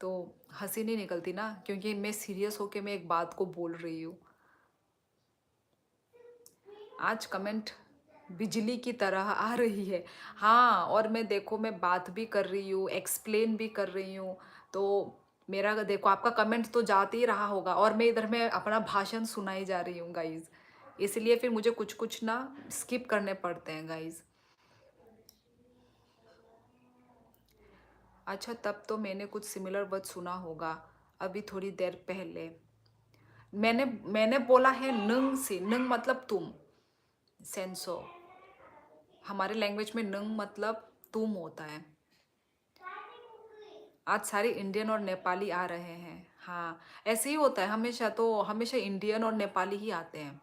तो हंसी नहीं निकलती ना, क्योंकि मैं सीरियस होके मैं एक बात को बोल रही हूँ। आज कमेंट बिजली की तरह आ रही है। हाँ, और मैं देखो मैं बात भी कर रही हूँ, एक्सप्लेन भी कर रही हूँ, तो मेरा देखो आपका कमेंट तो जाते ही रहा होगा, और मैं इधर में अपना भाषण सुनाई जा रही हूँ गाइज, इसलिए फिर मुझे कुछ कुछ ना स्किप करने पड़ते हैं गाइज। अच्छा, तब तो मैंने कुछ सिमिलर वर्ड सुना होगा अभी थोड़ी देर पहले। मैंने मैंने बोला है नंग से, नंग मतलब तुम, सेंसो। हमारे लैंग्वेज में नंग मतलब तुम होता है। आज सारे इंडियन और नेपाली आ रहे हैं। हाँ ऐसे ही होता है हमेशा, तो हमेशा इंडियन और नेपाली ही आते हैं।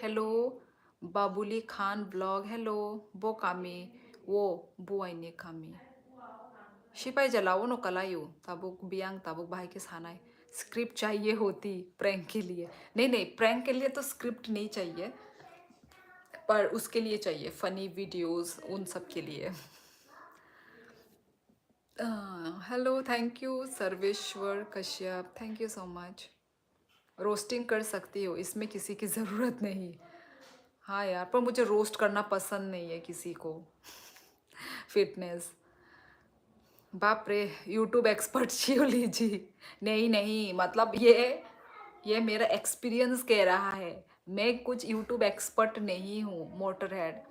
Hello Babuli Khan blog, hello बो कामी, वो बुआइने कामी सिपाही जलाओ नो कलायु ताबुक बियांग ताबुक भाई के सानाय। स्क्रिप्ट चाहिए होती प्रैंक के लिए? नहीं नहीं, प्रैंक के लिए तो स्क्रिप्ट नहीं चाहिए, पर उसके लिए चाहिए फनी वीडियोस, उन सब के लिए। Hello, thank you Sarveshwar Kashyap, thank you so much. Roasting कर सकती हो, इसमें किसी की ज़रूरत नहीं। हाँ यार, पर मुझे रोस्ट करना पसंद नहीं है किसी को। फिटनेस, बाप रे, यूट्यूब एक्सपर्ट शिवली जी। नहीं नहीं, मतलब ये मेरा एक्सपीरियंस कह रहा है, मैं कुछ यूट्यूब एक्सपर्ट नहीं हूँ मोटर हेड।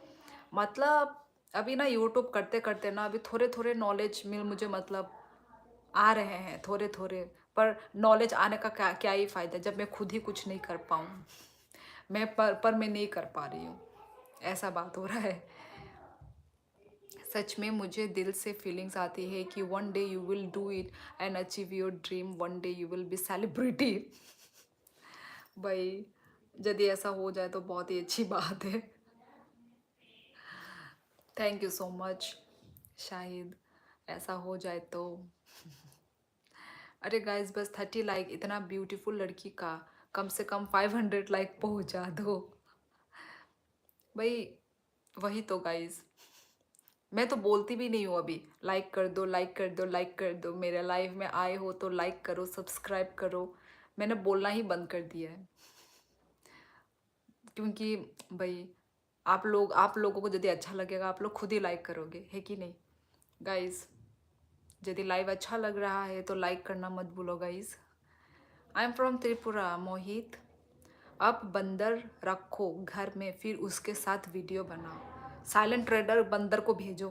मतलब अभी ना यूट्यूब करते करते ना अभी थोड़े थोड़े नॉलेज मिल मुझे, मतलब आ रहे हैं थोड़े थोड़े, पर नॉलेज आने का क्या क्या ही फ़ायदा जब मैं खुद ही कुछ नहीं कर पाऊँ। पर मैं नहीं कर पा रही हूँ, ऐसा बात हो रहा है। सच में मुझे दिल से फीलिंग्स आती है कि one day you will do it and achieve your dream, one day you will be celebrity. भाई यदि ऐसा हो जाए तो बहुत ही अच्छी बात है। Thank you so much. शायद ऐसा हो जाए तो। अरे गाइस, बस 30 लाइक, इतना ब्यूटीफुल लड़की का कम से कम 500 लाइक पहुंचा दो भाई। वही तो गाइस, मैं तो बोलती भी नहीं हूँ अभी, लाइक कर दो लाइक कर दो लाइक कर दो, मेरे लाइव में आए हो तो लाइक करो सब्सक्राइब करो। मैंने बोलना ही बंद कर दिया है, क्योंकि भाई आप लोगों को यदि अच्छा लगेगा आप लोग खुद ही लाइक करोगे, है कि नहीं गाइस? यदि लाइव अच्छा लग रहा है तो लाइक करना मत भूलो guys. I am from Tripura Mohit. अब बंदर रखो घर में, फिर उसके साथ वीडियो बनाओ। साइलेंट ट्रेडर बंदर को भेजो,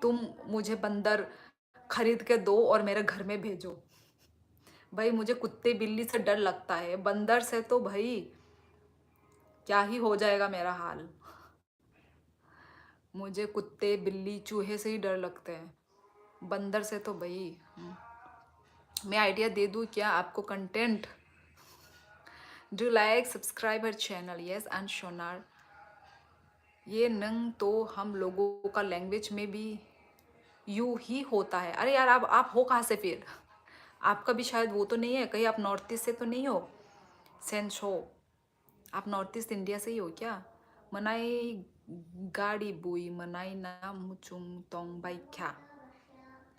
तुम मुझे बंदर खरीद के दो और मेरे घर में भेजो। भाई मुझे कुत्ते बिल्ली से डर लगता है, बंदर से तो भाई क्या ही हो जाएगा मेरा हाल। मुझे कुत्ते बिल्ली चूहे से ही डर लगते हैं, बंदर से तो भाई। मैं आइडिया दे दूँ क्या आपको? कंटेंट डू लाइक सब्सक्राइब हर चैनल, यस एंड सोनार। ये नंग तो हम लोगों का लैंग्वेज में भी यू ही होता है। अरे यार आप हो कहाँ से फिर? आपका भी शायद वो तो नहीं है, कहीं आप नॉर्थ ईस्ट से तो नहीं हो? सेंस हो, आप नॉर्थ ईस्ट इंडिया से ही हो क्या? मनाई गाड़ी बुई मनाई ना मुचुंग तोंग बाई क्या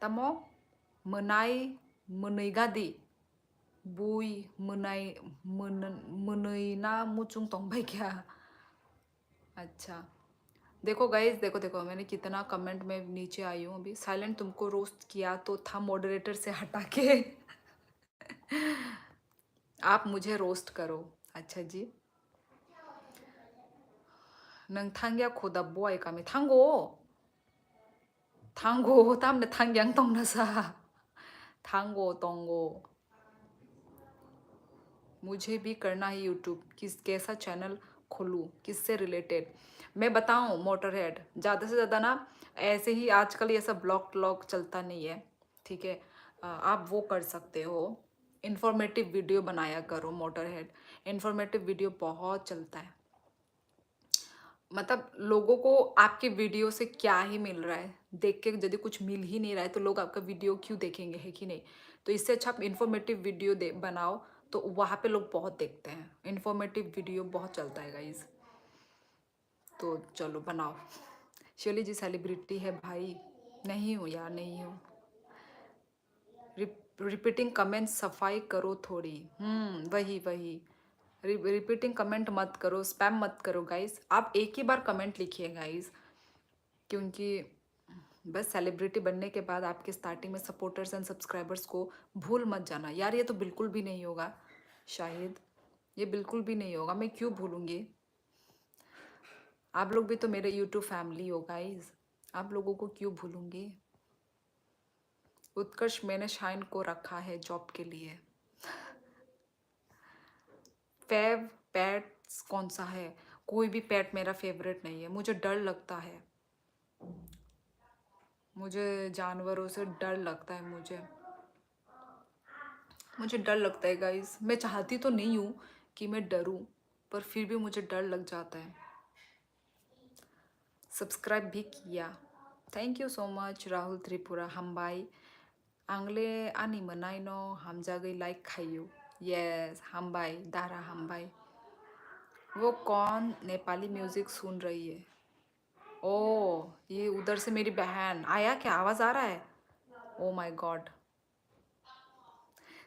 तमो मनाई मनई गादी बुई मनाई मनई ना मुचुंग तोंग बाई क्या। अच्छा देखो गाइज, देखो देखो मैंने कितना कमेंट में नीचे आई हूँ अभी। साइलेंट तुमको रोस्ट किया तो था मॉडरेटर से हटा के आप मुझे रोस्ट करो। अच्छा जी नंग थांग्या खोदा बॉय का मैं थांगो थांगो तामने थांग्यांग तोंग नसा थांगो तोंगो। मुझे भी करना है यूट्यूब, किस कैसा चैनल खोलूँ, किससे रिलेटेड मैं बताऊँ? मोटरहेड ज़्यादा से ज़्यादा ना ऐसे ही आजकल ये सब ब्लॉग चलता नहीं है, ठीक है। आप वो कर सकते हो, इन्फॉर्मेटिव वीडियो बनाया करो। मोटरहेड इन्फॉर्मेटिव वीडियो बहुत चलता है। मतलब लोगों को आपके वीडियो से क्या ही मिल रहा है, देख के यदि कुछ मिल ही नहीं रहा है तो लोग आपका वीडियो क्यों देखेंगे, है कि नहीं? तो इससे अच्छा आप इन्फॉर्मेटिव वीडियो बनाओ, तो वहाँ पे लोग बहुत देखते हैं। इन्फॉर्मेटिव वीडियो बहुत चलता है गाइज, तो चलो बनाओ। शैली जी सेलिब्रिटी है भाई? नहीं हूँ यार, नहीं हूँ। रिपीटिंग कमेंट सफाई करो थोड़ी। वही वही रिपीटिंग कमेंट मत करो, स्पैम मत करो गाइस। आप एक ही बार कमेंट लिखिए गाइस, क्योंकि बस सेलिब्रिटी बनने के बाद आपके स्टार्टिंग में सपोर्टर्स एंड सब्सक्राइबर्स को भूल मत जाना यार। ये तो बिल्कुल भी नहीं होगा, शायद ये बिल्कुल भी नहीं होगा। मैं क्यों भूलूंगी? आप लोग भी तो मेरे यूट्यूब फैमिली हो गाइस, आप लोगों को क्यों भूलूंगी? उत्कर्ष मैंने शाइन को रखा है जॉब के लिए। फेव पेट्स कौन सा है? कोई भी पेट मेरा फेवरेट नहीं है, मुझे डर लगता है। मुझे जानवरों से डर लगता है। मुझे डर लगता है गाइस। मैं चाहती तो नहीं हूँ कि मैं डरूं, पर फिर भी मुझे डर लग जाता है। सब्सक्राइब भी किया, thank you so much Rahul Tripura. हम भाई आंगले आनी मनाइनो हमजागई लाइक खाइयो। यस हम भाई दारा हम भाई। वो कौन नेपाली म्यूजिक सुन रही है? ओ ये उधर से मेरी बहन आया क्या? आवाज आ रहा है? ओ माय गॉड।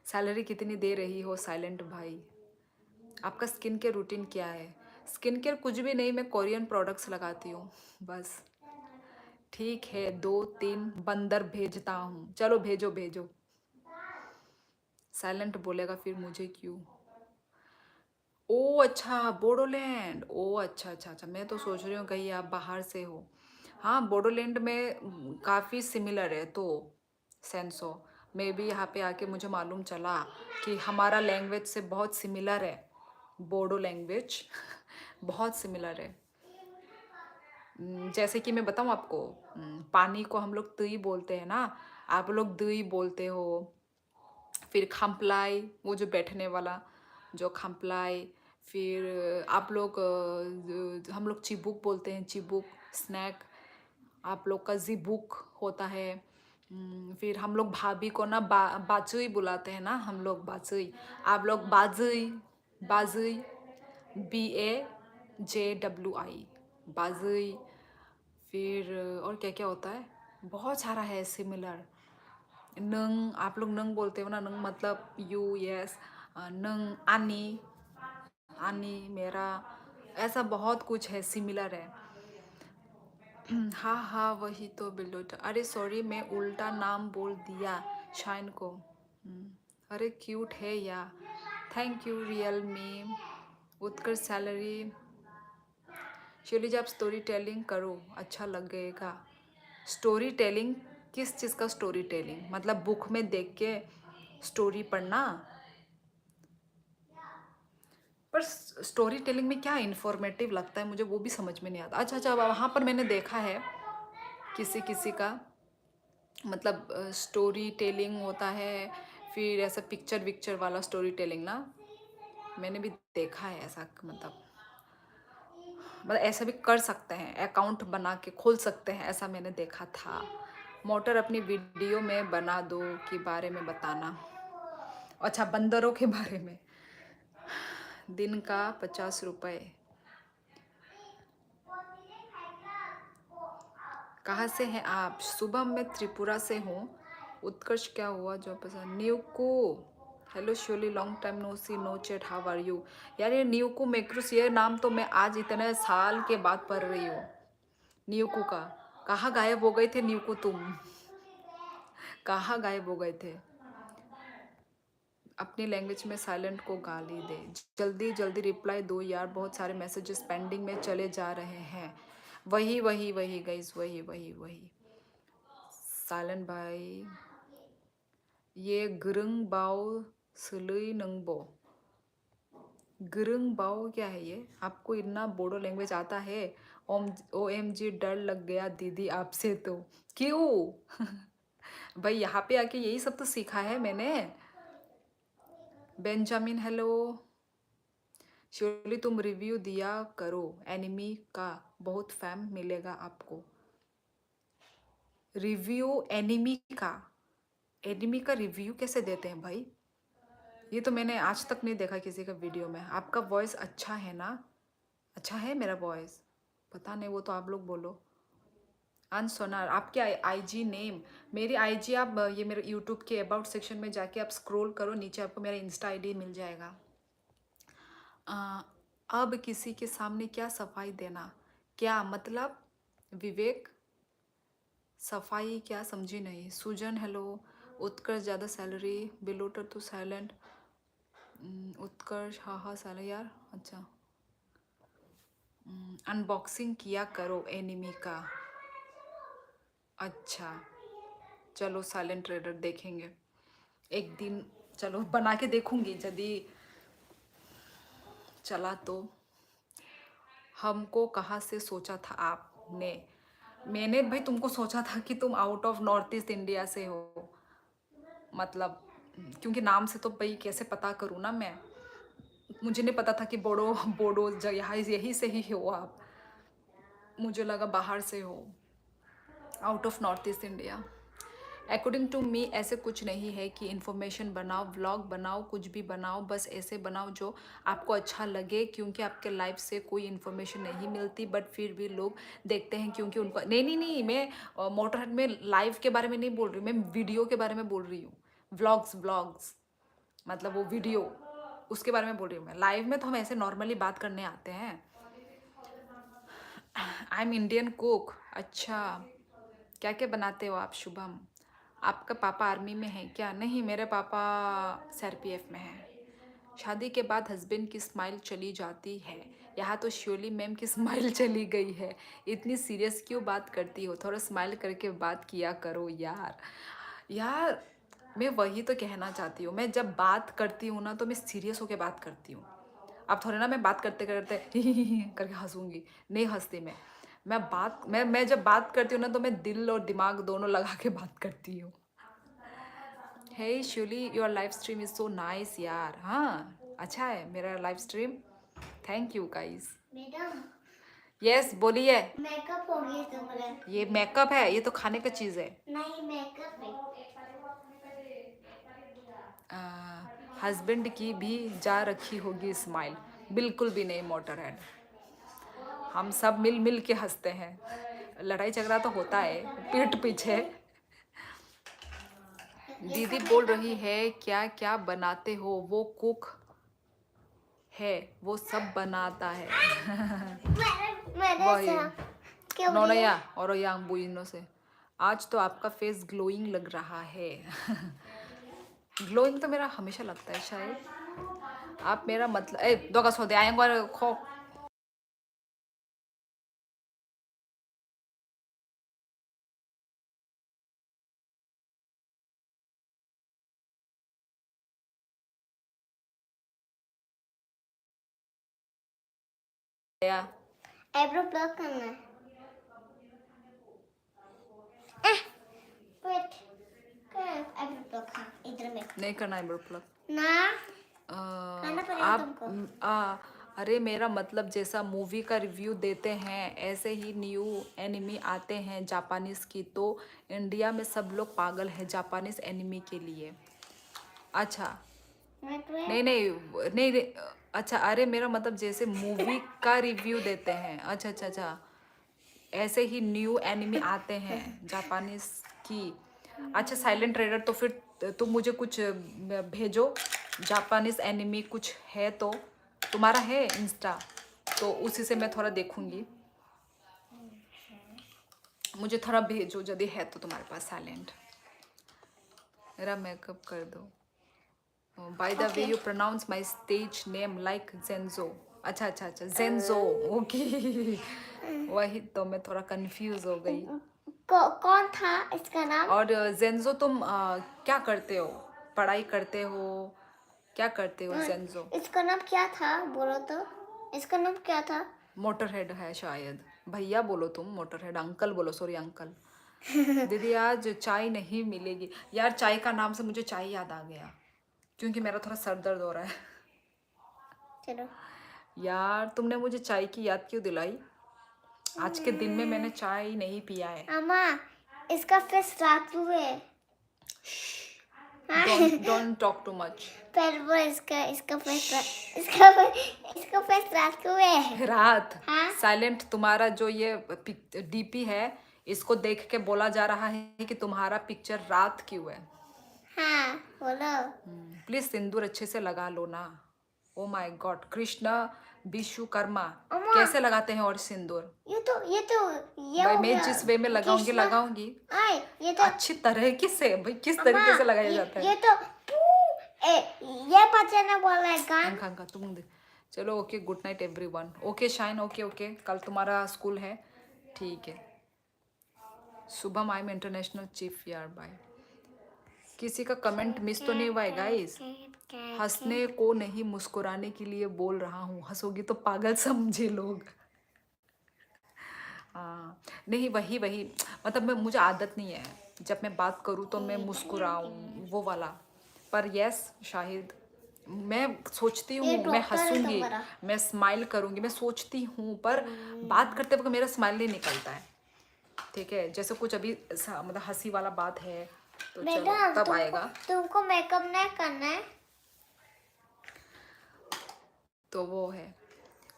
सैलरी कितनी दे रही हो साइलेंट भाई? आपका स्किन केयर रूटीन क्या है? स्किन केयर कुछ भी नहीं, मैं कोरियन प्रोडक्ट्स लगाती हूँ बस। ठीक है 2-3 बंदर भेजता हूँ, चलो भेजो भेजो। साइलेंट बोलेगा फिर मुझे क्यों? ओ अच्छा बोडोलैंड, ओ अच्छा अच्छा अच्छा, मैं तो सोच रही हूँ कहीं आप बाहर से हो। हाँ बोडोलैंड में काफ़ी सिमिलर है तो सेंसो। मैं भी यहाँ पे आके मुझे मालूम चला कि हमारा लैंग्वेज से बहुत सिमिलर है। बोडो लैंग्वेज बहुत सिमिलर है। जैसे कि मैं बताऊँ आपको, पानी को हम लोग तुई बोलते हैं ना, आप लोग दुई बोलते हो। फिर खम्पलाई, वो जो बैठने वाला जो खम्पलाई। फिर आप लोग हम लोग चिबुक बोलते हैं, चिबुक स्नैक। आप लोग का जिबुक होता है। फिर हम लोग भाभी को ना बाजुई बुलाते हैं ना, हम लोग बाजुई। आप लोग बाजुई, बाजुई BAJWI बाजुई। फिर और क्या क्या होता है, बहुत सारा है सिमिलर। नंग, आप लोग नंग बोलते हो ना, नंग मतलब यू, यस। नंग आनी, आनी मेरा, ऐसा बहुत कुछ है सिमिलर है। हाँ हाँ वही तो बिल्डोटा। अरे सॉरी मैं उल्टा नाम बोल दिया शाइन को। अरे क्यूट है या, thank you real me. Utkarsh salary. शैली जी आप स्टोरी टेलिंग करो, अच्छा लगेगा। Story telling? किस चीज़ का स्टोरी टेलिंग? मतलब बुक में देख के स्टोरी पढ़ना? पर स्टोरी टेलिंग में क्या इन्फॉर्मेटिव लगता है मुझे, वो भी समझ में नहीं आता। अच्छा अच्छा वहाँ पर मैंने देखा है किसी किसी का, मतलब स्टोरी टेलिंग होता है, फिर ऐसा पिक्चर विक्चर वाला स्टोरी टेलिंग ना, मैंने भी देखा है ऐसा। मतलब ऐसा भी कर सकते हैं, अकाउंट बना के खोल सकते हैं, ऐसा मैंने देखा था। मोटर अपनी वीडियो में बना दो के बारे में बताना। अच्छा बंदरों के बारे में दिन का 50 रुपये। कहाँ से हैं आप? शुभम, मैं त्रिपुरा से हूँ। उत्कर्ष, क्या हुआ जो पसंद? न्यूकू, hello Sholi, long time no see no chat, how are you? यार ये न्यूकू मेक्रूस, ये नाम तो मैं आज इतने साल के बाद पढ़ रही हूँ। न्यूकू का, कहाँ गायब हो गए थे न्यूकू तुम? कहाँ गायब हो गए थे? अपनी लैंग्वेज में साइलेंट को गाली दे। जल्दी जल्दी रिप्लाई दो यार, बहुत सारे मैसेजेस पेंडिंग में चले जा रहे हैं। वही वही वही गाइस, वही वही वही। साइलेंट भाई, ये गुरुंग बाओ सुलुई नंगबो। गुरुंग बाओ क्या है ये? आपको इतना बोडो लैंग्वेज आता है? OMG, डर लग गया दीदी आपसे तो। क्यों? भाई यहाँ पे आके यही सब तो सीखा है मैंने। Benjamin, hello. श्योरली तुम रिव्यू दिया करो एनिमी का, बहुत फैम मिलेगा आपको। रिव्यू एनिमी का? एनिमी का रिव्यू कैसे देते हैं भाई? ये तो मैंने आज तक नहीं देखा किसी का वीडियो में। आपका वॉइस अच्छा है ना? अच्छा है मेरा वॉइस? पता नहीं, वो तो आप लोग बोलो। अनसोनार, आपके IG नेम? मेरी IG आप ये मेरे यूट्यूब के अबाउट सेक्शन में जाके आप स्क्रॉल करो, नीचे आपको मेरा इंस्टा ID मिल जाएगा। अब किसी के सामने क्या सफाई देना? क्या मतलब विवेक? सफाई क्या, समझी नहीं। सुजन, हेलो। उत्कर्ष, ज़्यादा सैलरी बिलोटर टू साइलेंट। उत्कर्ष, हाँ हाँ साला यार, अच्छा। अनबॉक्सिंग किया करो एनिमी का। अच्छा, चलो साइलेंट ट्रेडर देखेंगे एक दिन। चलो बना के देखूंगी, यदि चला तो। हमको कहाँ से सोचा था आपने? मैंने भाई तुमको सोचा था कि तुम out of north east India से हो, मतलब क्योंकि नाम से तो भाई कैसे पता करूँ ना मैं। मुझे नहीं पता था कि बोडो बोडो यहाँ यही से ही हो आप। मुझे लगा बाहर से हो, out of north east India. According to me ऐसे कुछ नहीं है कि इन्फॉर्मेशन बनाओ, व्लॉग बनाओ, कुछ भी बनाओ, बस ऐसे बनाओ जो आपको अच्छा लगे, क्योंकि आपके लाइफ से कोई इन्फॉर्मेशन नहीं मिलती बट फिर भी लोग देखते हैं क्योंकि उनको। नहीं नहीं नहीं, मैं मोटरहेड में लाइव के बारे में नहीं बोल रही, मैं वीडियो के बारे में बोल रही हूँ। व्लॉग्स मतलब वो वीडियो, उसके बारे में बोल रही हूँ मैं। लाइव में तो हम ऐसे नॉर्मली बात करने आते हैं। I am Indian cook. अच्छा, क्या क्या बनाते हो आप शुभम? आपका पापा आर्मी में है क्या? नहीं, मेरे पापा CRPF में है। शादी के बाद हस्बैंड की स्माइल चली जाती है, यहाँ तो श्योली मैम की स्माइल चली गई है। इतनी सीरियस क्यों बात करती हो? थोड़ा स्माइल करके बात किया करो यार। यार मैं वही तो कहना चाहती हूँ, मैं जब बात करती हूँ ना तो मैं सीरियस होकर बात करती हूँ। अब थोड़े ना मैं बात करते करते करके हंसूंगी, नहीं हंसती मैं जब बात करती हूँ ना तो मैं दिल और दिमाग दोनों लगा के बात करती हूँ। Hey Shyuli, your live stream is so nice यार। हाँ अच्छा है मेरा live stream, thank you guys. Madam, yes बोलिए। मेकअप हो गया तुम्हारा? ये मेकअप है? ये तो खाने का चीज़ है। नहीं, मेकअप है। हस्बैंड की भी जा रखी होगी स्माइल? बिल्कुल भी नहीं मोटर हेड, हम सब मिल मिल के हंसते हैं। लड़ाई झगड़ा तो होता है पीठ पीछे। ये दीदी सब बोल मेकअप रही है क्या क्या बनाते हो? वो कुक है, वो सब बनाता है। मेरे वही से क्या हो रही है? नोनया और यांग बुइनो से। आज तो आपका फेस ग्लोइंग लग रहा है। ग्लोइंग तो मेरा हमेशा लगता है शायद। आप मेरा मतलब ए दोगा सो दे आएंगे खो। या आईब्रो प्लग करना है। Wait, eyebrow pluck. हाँ, इधर में नहीं करना है प्लग। ना, करना पड़ेगा तुमको। अरे मेरा मतलब जैसा मूवी का रिव्यू देते हैं ऐसे ही न्यू एनिमी आते हैं जापानीज़ की, तो इंडिया में सब लोग पागल हैं जापानीज़ एनिमी के लिए। अच्छा, नहीं नहीं नहीं नहीं, अच्छा अरे मेरा मतलब जैसे मूवी का रिव्यू देते हैं, अच्छा अच्छा अच्छा, ऐसे ही न्यू एनिमे आते हैं जापानीज की। अच्छा साइलेंट ट्रेडर, तो फिर तुम मुझे कुछ भेजो जापानीज एनिमे, कुछ है तो तुम्हारा है इंस्टा, तो उसी से मैं थोड़ा देखूंगी। मुझे थोड़ा भेजो यदि है तो तुम्हारे पास साइलेंट। मेरा मेकअप कर दो। By the way okay you pronounce my stage name like Jenjo. अच्छा अच्छा अच्छा, जेंजो, ओके। वही तो मैं थोड़ा कंफ्यूज हो गई। कौन था इसका नाम? और जेंजो तुम क्या करते हो, पढ़ाई करते हो, क्या करते हो जेंजो? इसका नाम क्या था बोलो तो, इसका नाम क्या था? मोटर हेड है शायद, भैया बोलो तुम, मोटर हेड, अंकल बोलो, सॉरी अंकल। दीदी आज चाय नहीं मिलेगी यार, चाय का नाम से मुझे चाय याद आ गया, क्योंकि मेरा थोड़ा सर दर्द हो रहा है। चलो यार तुमने मुझे चाय की याद क्यों दिलाई? आज के दिन में मैंने चाय नहीं पिया है। अम्मा, इसका फेस रात को है। Don't talk too much. पर वो इसका इसका फेस इसका फेस रात को है। रात, हाँ साइलेंट, तुम्हारा जो ये डीपी है, इसको देख के बोला जा रहा है कि तुम्हारा पिक्चर रात क्यों है। हाँ बोलो। प्लीज सिंदूर अच्छे से लगा लो ना। ओ माय गॉड, कृष्णा विश्वकर्मा अम्मा, कैसे लगाते हैं और सिंदूर? ये भाई हो मैं गया जिस वे में लगाऊंगी कृष्णा। लगाऊंगी आए ये तो अच्छी तरीके से, भाई किस अम्मा, तरीके से लगाया जाता ये है? तो ए, ये बचाना बोला है गान। अंका तुम दे। चलो okay, good night everyone. Okay shine, okay okay, कल तुम्हारा स्कूल है, ठीक है। Shubham I am international chief यार, बाय। किसी का कमेंट मिस तो नहीं हुआ है गाइस? हंसने को नहीं मुस्कुराने के लिए बोल रहा हूँ, हंसोगी तो पागल समझे लोग। हाँ नहीं, वही वही, मतलब मैं, मुझे आदत नहीं है जब मैं बात करूँ तो मैं मुस्कुराऊँ, वो वाला। पर यस शाहिद, मैं सोचती ये हूँ मैं डॉक्टर है हंसूंगी, तुम्हारा। मैं स्माइल करूँगी, मैं सोचती हूँ, पर बात करते वक्त मेरा स्माइल नहीं निकलता है। ठीक है, जैसे कुछ अभी मतलब हंसी वाला बात है तो चलो मैडम तब आएगा। तुमको मेकअप नहीं करना है? तो वो है,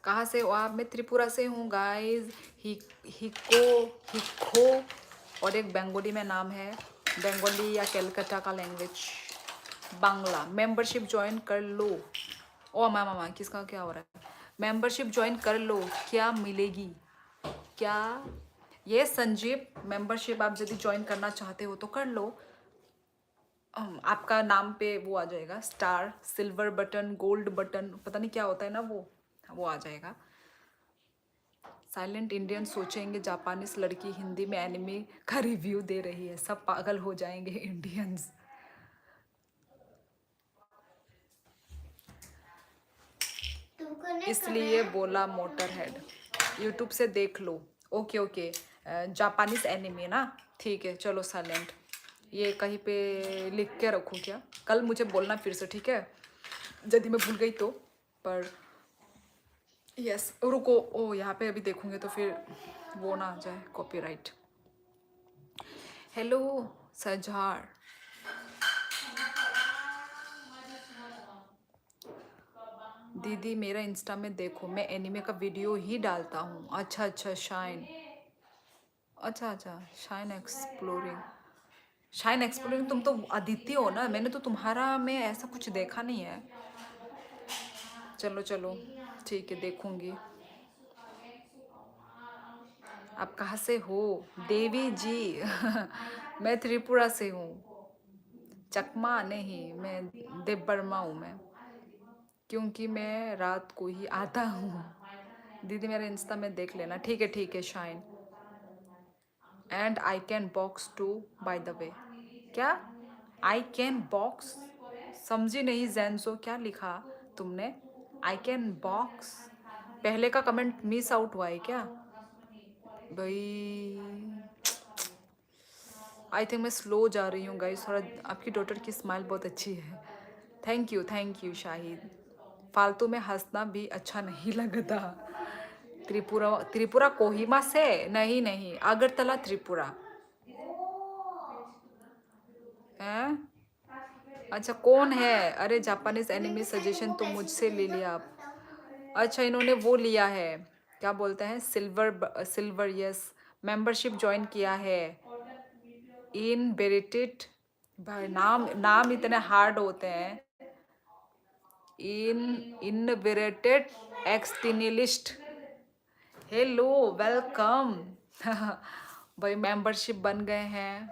कहाँ से हो आप? मैं त्रिपुरा से हूँ गाइस। हिको, हिको, और एक बंगाली में नाम है, बंगाली या कलकत्ता का लैंग्वेज, बांग्ला। मेंबरशिप ज्वाइन कर लो। ओ मामा मामा, किसका क्या हो रहा है? मेंबरशिप ज्वाइन कर लो, क्या मिलेगी? क्या ये संजीव, मेंबरशिप आप यदि ज्वाइन करना चाहते हो तो कर लो। आपका नाम पे वो आ जाएगा, star, silver button, gold button, पता नहीं क्या होता है ना, वो आ जाएगा। साइलेंट इंडियन सोचेंगे जापानीज लड़की हिंदी में एनिमे का रिव्यू दे रही है, सब पागल हो जाएंगे इंडियंस। तुमको नहीं इसलिए बोला मोटर हेड, यूट्यूब से देख लो। ओके ओके, जापानीज एनिमे ना, ठीक है चलो साइलेंट। ये कहीं पे लिख के रखूँ क्या? कल मुझे बोलना फिर से, ठीक है, यदि मैं भूल गई तो। पर यस, रुको, ओ यहाँ पे अभी देखूंगे तो फिर वो ना आ जाए कॉपीराइट। हेलो सजहार, दीदी मेरा इंस्टा में देखो, मैं एनिमे का वीडियो ही डालता हूँ। अच्छा अच्छा शाइन, अच्छा अच्छा, शाइन एक्सप्लोरिंग, शाइन एक्सप्लोरिंग, तुम तो अदिति हो ना, मैंने तो तुम्हारा में ऐसा कुछ देखा नहीं है। चलो चलो ठीक है, देखूंगी। आप कहाँ से हो? देवी जी मैं त्रिपुरा से हूँ, चकमा नहीं, मैं देवबर्मा हूँ मैं, क्योंकि मैं रात को ही आता हूँ। दीदी मेरे इंस्टा में देख लेना, ठीक है Shine. And I can box to by the way. क्या आई कैन बॉक्स? समझी नहीं जैनसो, क्या लिखा तुमने? आई कैन बॉक्स, पहले का कमेंट मिस आउट हुआ है क्या भाई? आई थिंक मैं स्लो जा रही हूँ गाइस थोड़ा। आपकी डॉटर की स्माइल बहुत अच्छी है, थैंक यू शाहिद। फालतू में हंसना भी अच्छा नहीं लगता। त्रिपुरा, त्रिपुरा कोहिमा से? नहीं नहीं, अगरतला त्रिपुरा है। अच्छा कौन है? अरे जापानीज एनिमी सजेशन तो मुझसे ले लिया आप। अच्छा इन्होंने वो लिया है, क्या बोलते हैं, सिल्वर यस, मेंबरशिप ज्वाइन किया है। इन बेरिटेड, भाई नाम नाम इतने हार्ड होते हैं। इन इनवेरेटेड एक्सटिनिलिस्ट, हेलो वेलकम। भाई मेंबरशिप बन गए हैं।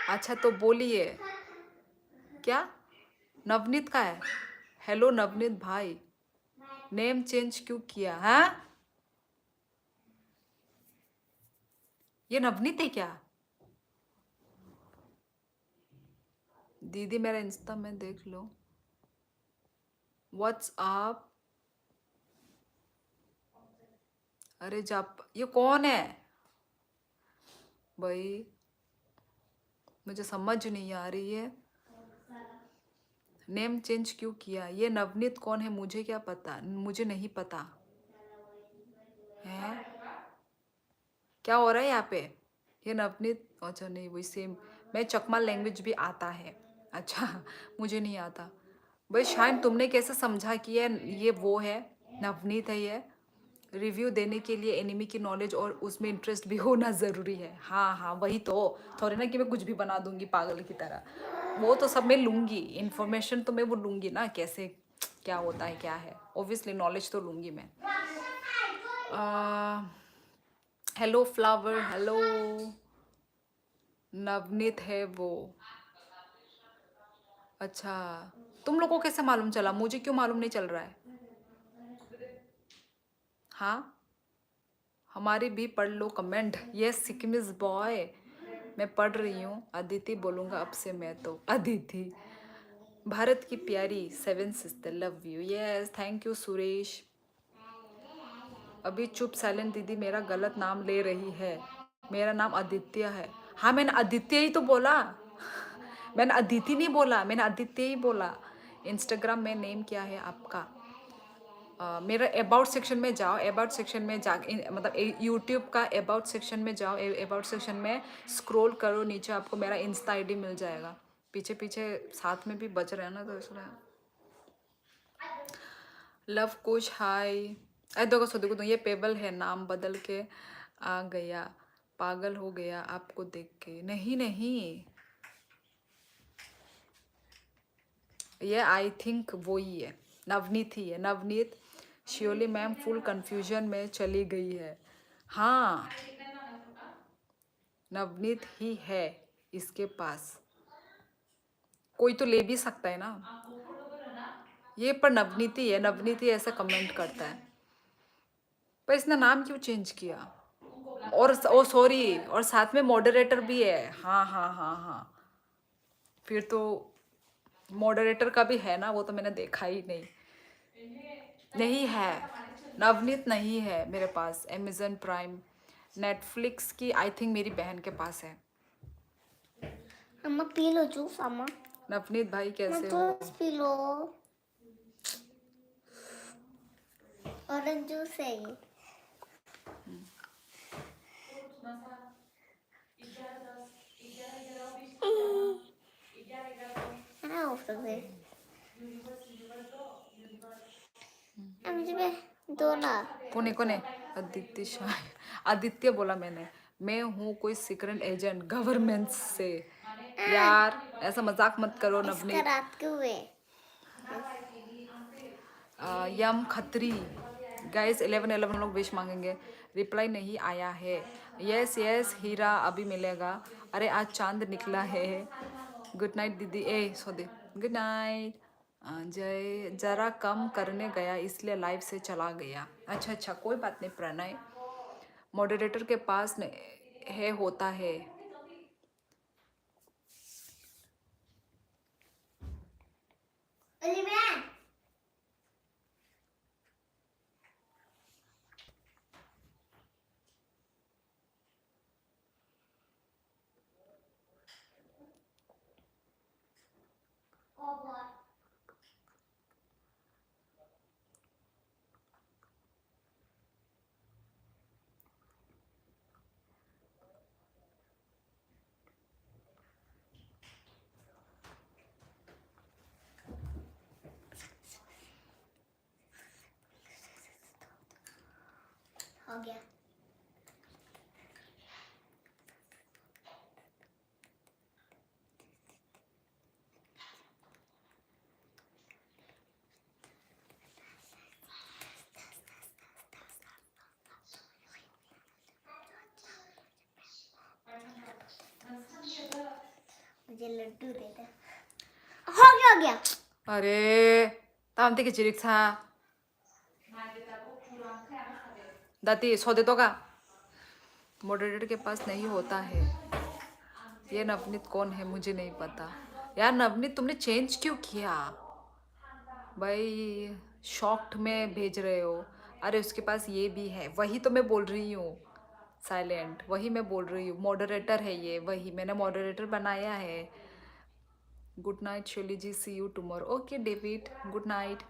अच्छा तो बोलिए क्या नवनीत का है? हेलो नवनीत भाई, नेम चेंज क्यों किया है? ये नवनीत है क्या? दीदी मेरा इंस्टा में देख लो। व्हाट्सअप, अरे जाप, ये कौन है भाई? मुझे समझ नहीं आ रही है, नेम चेंज क्यों किया? ये नवनीत कौन है? मुझे क्या पता, मुझे नहीं पता है। क्या हो रहा है यहाँ पे? ये नवनीत, अच्छा नहीं वही सेम। मैं चकमा लैंग्वेज भी आता है। अच्छा मुझे नहीं आता। भाई शायद तुमने कैसे समझा कि ये वो है, नवनीत है ये? रिव्यू देने के लिए एनिमी की नॉलेज और उसमें इंटरेस्ट भी होना ज़रूरी है। हाँ हाँ वही तो, थोड़ी ना कि मैं कुछ भी बना दूंगी पागल की तरह। वो तो सब मैं लूँगी, इन्फॉर्मेशन तो मैं वो लूँगी ना, कैसे क्या होता है क्या है, ओब्वियसली नॉलेज तो लूँगी मैं। Hello flower, hello. नवनीत है वो? अच्छा तुम लोग को कैसे मालूम चला? मुझे क्यों मालूम नहीं चल रहा है? हाँ हमारी भी पढ़ लो कमेंट। यस सिक्किमिज बॉय, मैं पढ़ रही हूँ। अदिति बोलूँगा अब से मैं तो, अदिति। भारत की प्यारी seven sister, love you. Yes thank you Suresh. अभी चुप साइलेंट दीदी, मेरा गलत नाम ले रही है। मेरा नाम आदित्य है। हाँ मैंने आदित्य ही तो बोला, मैंने अदिति नहीं बोला, मैंने आदित्य ही बोला। इंस्टाग्राम में नेम क्या है आपका? मेरा अबाउट सेक्शन में जाओ, अबाउट सेक्शन में जा, मतलब यूट्यूब का अबाउट सेक्शन में जाओ, अबाउट सेक्शन में स्क्रॉल करो नीचे, आपको मेरा इंस्टा आईडी मिल जाएगा। पीछे पीछे साथ में भी बज रहे हैं ना, तो इसलिए। लव कुश हाय। अरे देखो सो देखो तो ये पेबल है, नाम बदल के आ गया, पागल हो गया आपको देख के। नहीं नहीं, ये आई थिंक वो ही है, नवनीत ही है, नवनीत। शियोली मैम फुल कंफ्यूजन में चली गई है। हाँ नवनीत ही है इसके पास, कोई तो ले भी सकता है ना ये, पर नवनीत ही है, नवनीत ही ऐसा कमेंट करता है। पर इसने नाम क्यों चेंज किया? और ओ सॉरी, और साथ में मॉडरेटर भी है। हाँ हाँ हाँ हाँ, फिर तो मॉडरेटर का भी है ना, वो तो मैंने देखा ही नहीं। नहीं है, नवनीत नहीं है मेरे पास। अमेजन प्राइम, नेटफ्लिक्स की आई थिंक मेरी बहन के पास है। अम्मा पी लो जूस, अम्मा नवनीत भाई कैसे हो? Juice P low, orange juice है ये। हाँ हो सकते मुझे दो ना। कोने कोने, आदित्य शाह, आदित्य बोला मैंने। मैं हूँ कोई सीक्रेट एजेंट गवर्नमेंट से। यार ऐसा मजाक मत करो इसका नवनीत। रात क्यों है? यम खत्री, गाइस 11-11 लोग विश मांगेंगे, रिप्लाई नहीं आया है। यस यस हीरा अभी मिलेगा। अरे आज चांद निकला है। गुड नाइट दीदी, ए सॉरी, गुड नाइट। जय जरा कम करने गया इसलिए लाइव से चला गया। अच्छा अच्छा कोई बात नहीं प्रणय, मॉडरेटर के पास है होता है। हो गया। मुझे लड्डू दे दे। हो गया। अरे तामते के चिरिक था दाती सौ दे तो का मॉडरेटर के पास नहीं होता है। ये नवनीत कौन है मुझे नहीं पता। यार नवनीत तुमने चेंज क्यों किया भाई? शॉक्ड में भेज रहे हो। अरे उसके पास ये भी है, वही तो मैं बोल रही हूँ। साइलेंट वही मैं बोल रही हूँ, मॉडरेटर है ये, वही मैंने मॉडरेटर बनाया है। Good night Shaili ji, see you tomorrow. Okay David, good night.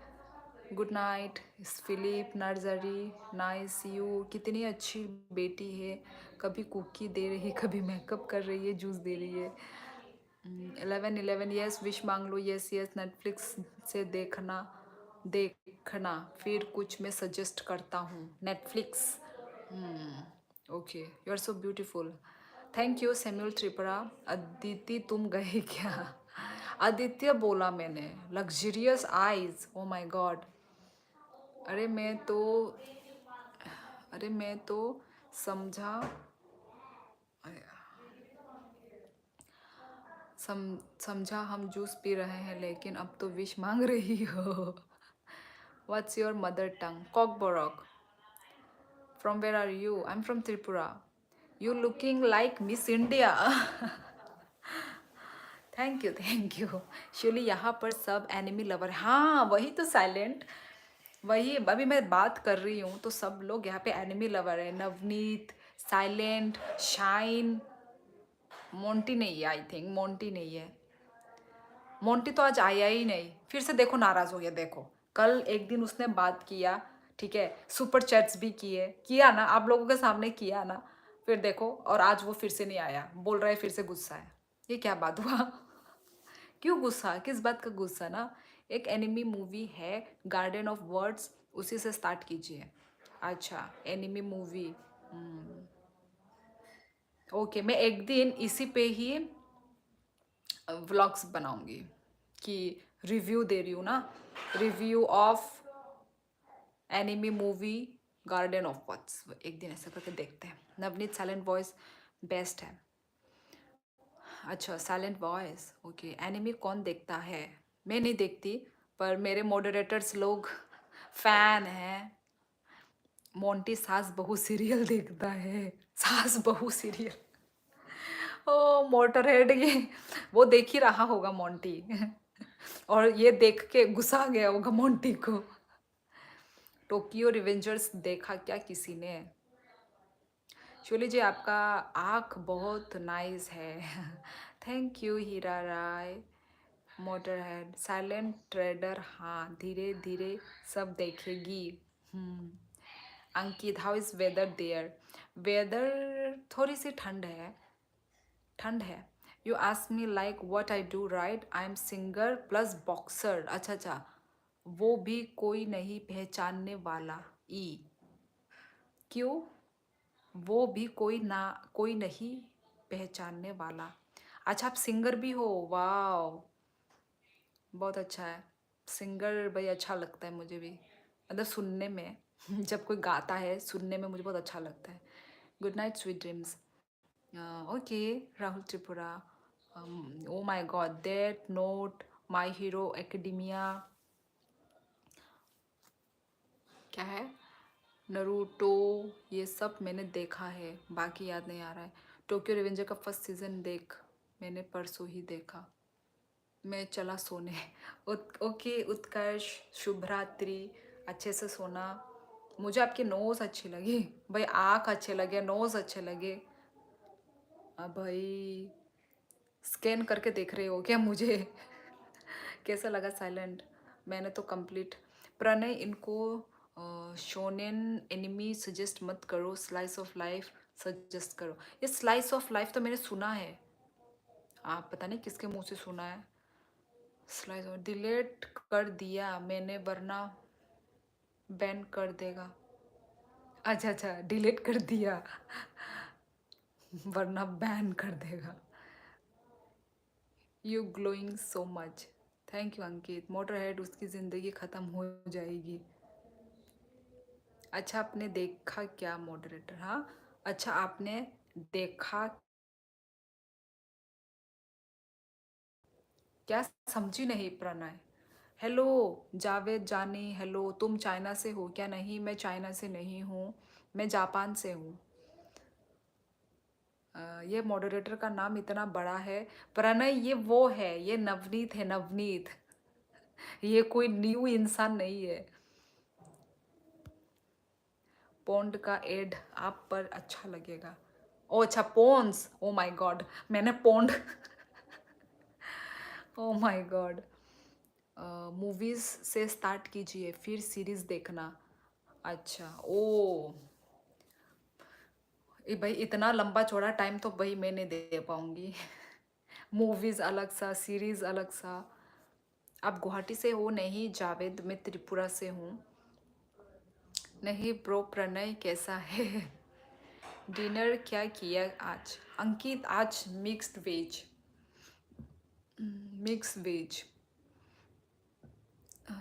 Good night Philip nursery, nice you. कितनी अच्छी बेटी है, कभी कुकी दे रही, कभी मेकअप कर रही है, जूस दे रही है। 11 यस विश मांग लो। यस यस नेटफ्लिक्स से देखना फिर कुछ मैं सजेस्ट करता हूँ। Netflix okay you are so beautiful. Thank you Samuel Tripura. Aditi तुम गए क्या? आदित्य बोला मैंने। Luxurious eyes, oh my god. अरे मैं तो समझा समझा हम जूस पी रहे हैं, लेकिन अब तो विश मांग रही हो। What's your mother tongue? Kokborok. From where are you? I am from Tripura. You looking like Miss India. Thank you thank you. Actually यहाँ पर सब एनिमी लवर। हाँ वही तो साइलेंट, वही अभी मैं बात कर रही हूँ तो सब लोग यहाँ पे एनिमी लवर है। नवनीत, साइलेंट, शाइन, मोंटी नहीं है। आई थिंक मोंटी नहीं है। मोंटी तो आज आया ही नहीं, फिर से देखो नाराज हो गया। देखो कल एक दिन उसने बात किया, ठीक है, सुपर चैट्स भी किया ना, आप लोगों के सामने किया ना, फिर देखो और आज वो फिर से नहीं आया, बोल रहा है फिर से गुस्सा है। ये क्या बात हुआ? क्यों गुस्सा? किस बात का गुस्सा ना? एक एनिमी मूवी है गार्डन ऑफ वर्ड्स, उसी से स्टार्ट कीजिए। अच्छा एनिमी मूवी, ओके मैं एक दिन इसी पे ही व्लॉग्स बनाऊंगी कि रिव्यू दे रही हूँ ना, review of anime movie garden of words. एक दिन ऐसा करके देखते हैं। नवनीत साइलेंट वॉइस बेस्ट है। अच्छा साइलेंट वॉइस, ओके। एनिमी कौन देखता है? मैं नहीं देखती, पर मेरे मॉडरेटर्स लोग फैन हैं। मोंटी सास बहू सीरियल देखता है। सास बहू सीरियल, ओ मोटरहेड, ये वो देख ही रहा होगा मोंटी। और ये देख के गुस्सा गया होगा मोंटी को। टोक्यो रिवेंजर्स देखा क्या किसी ने? शोली जी आपका आँख बहुत नाइस है। Thank you Hira Rai. Motorhead, silent trader, हाँ धीरे धीरे सब देखेगी। Ankit how is weather there? Weather थोड़ी सी ठंड है। You ask me like what I do right, I am singer plus boxer. अच्छा अच्छा, वो भी कोई नहीं पहचानने वाला। ई क्यों? वो भी कोई नहीं पहचानने वाला। अच्छा आप सिंगर भी हो? वाह बहुत अच्छा है। सिंगर भाई अच्छा लगता है मुझे भी, मतलब सुनने में। जब कोई गाता है सुनने में मुझे बहुत अच्छा लगता है। Good night sweet dreams. Okay Rahul Tripura. O my God that note my hero academia क्या है, नरूटो, ये सब मैंने देखा है, बाकी याद नहीं आ रहा है। टोक्यो रिवेंजर का फर्स्ट सीजन देख, मैंने परसों ही देखा। मैं चला सोने। ओके उत्कर्ष, शुभ रात्रि, अच्छे से सोना। मुझे आपकी नोज़ अच्छी लगी भाई, आँख अच्छे लगे, नोज़ अच्छे लगे। अब भाई स्कैन करके देख रहे हो क्या मुझे? कैसा लगा साइलेंट? मैंने तो कंप्लीट। प्रणय इनको शोनेन एनिमी सजेस्ट मत करो, स्लाइस ऑफ लाइफ सजेस्ट करो। ये स्लाइस ऑफ लाइफ तो मैंने सुना है, आप पता नहीं किसके मुंह से सुना है। स्लाइस और डिलीट कर दिया मैंने, वरना बैन कर देगा। अच्छा अच्छा, डिलीट कर दिया वरना बैन कर देगा। You glowing so much. Thank you Ankit. Motor head उसकी ज़िंदगी ख़त्म हो जाएगी। अच्छा आपने देखा क्या मॉडरेटर? हाँ, अच्छा आपने देखा क्या? समझी नहीं प्रणय। हेलो जावेद जानी, हेलो। तुम चाइना से हो क्या? नहीं, मैं चाइना से नहीं हूँ, मैं जापान से हूँ। ये मॉडरेटर का नाम इतना बड़ा है। प्रणय ये वो है, ये नवनीत है, नवनीत। ये कोई न्यू इंसान नहीं है। पौंड का एड आप पर अच्छा लगेगा। ओ अच्छा, पोन्स। ओ माय गॉड, मैंने पौंड ओ माय गॉड। मूवीज से स्टार्ट कीजिए फिर सीरीज देखना। अच्छा ओ, ये भाई इतना लंबा चौड़ा टाइम तो भाई मैं नहीं दे पाऊंगी मूवीज अलग सा, सीरीज अलग सा। आप गुवाहाटी से हो? नहीं जावेद, मैं त्रिपुरा से हूँ। नहीं ब्रो, प्रणय कैसा है? डिनर क्या किया आज? अंकित आज मिक्स्ड वेज, मिक्स वेज।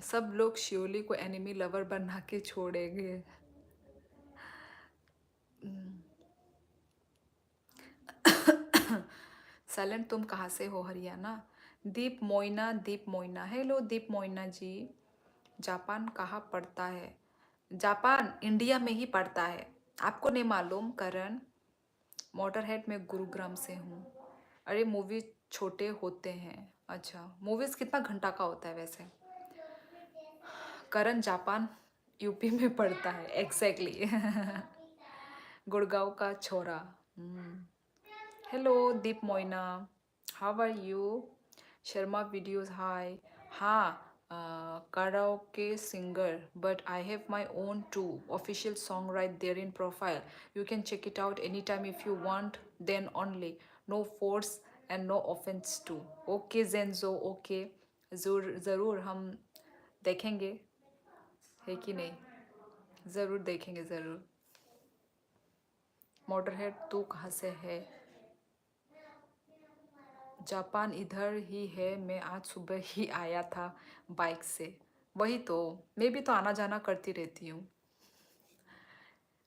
सब लोग शिवली को एनिमी लवर बना के छोड़ेंगे। साइलेंट, तुम कहाँ से हो? हरियाणा। दीप मोइना, दीप मोइना, हेलो दीप मोइना जी। जापान कहाँ पड़ता है? जापान इंडिया में ही पड़ता है, आपको नहीं मालूम करण? मोटरहेड में गुरुग्राम से हूँ। अरे मूवी छोटे होते हैं। अच्छा, मूवीज कितना घंटा का होता है वैसे? करण जापान यूपी में पड़ता है, एग्जैक्टली गुड़गांव का छोरा। Hello Deep Moina, how are you? Sharma videos, hi. हाँ, karaoke singer, but I have my own too. Official song right there in profile. You can check it out anytime if you want, then only. No force and no offense too. Okay Zenzo, okay. जरूर ज़रूर हम देखेंगे, है कि नहीं? ज़रूर देखेंगे ज़रूर। मोटरहेड तू कहाँ से है? जापान इधर ही है, मैं आज सुबह ही आया था बाइक से। वही तो, मैं भी तो आना जाना करती रहती हूँ।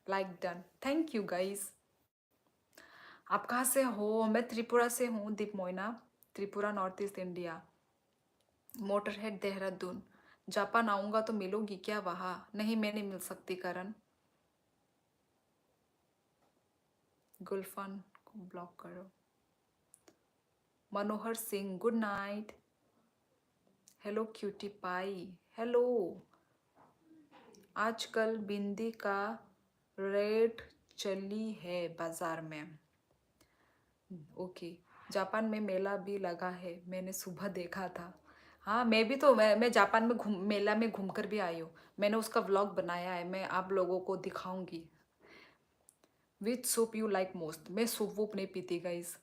Like done, thank you guys. आप कहाँ से हो? मैं त्रिपुरा से हूँ Deep Moina, Tripura, north east India. Motorhead Dehradun. Japan आऊँगा तो मिलोगी क्या वहाँ? नहीं मैं नहीं मिल सकती करण। गुलफान को ब्लॉक करो। Manohar Singh, good night. Hello cutie pie, hello. आजकल बिंदी का रेट चली है बाजार में। ओके। जापान में मेला भी लगा है, मैंने सुबह देखा था। हाँ मैं भी तो, मैं जापान में मेला में घूम कर भी आई हूँ। मैंने उसका व्लॉग बनाया है, मैं आप लोगों को दिखाऊंगी। विच सूप यू लाइक मोस्ट? मैं सूप वूप नहीं पीती गाइज,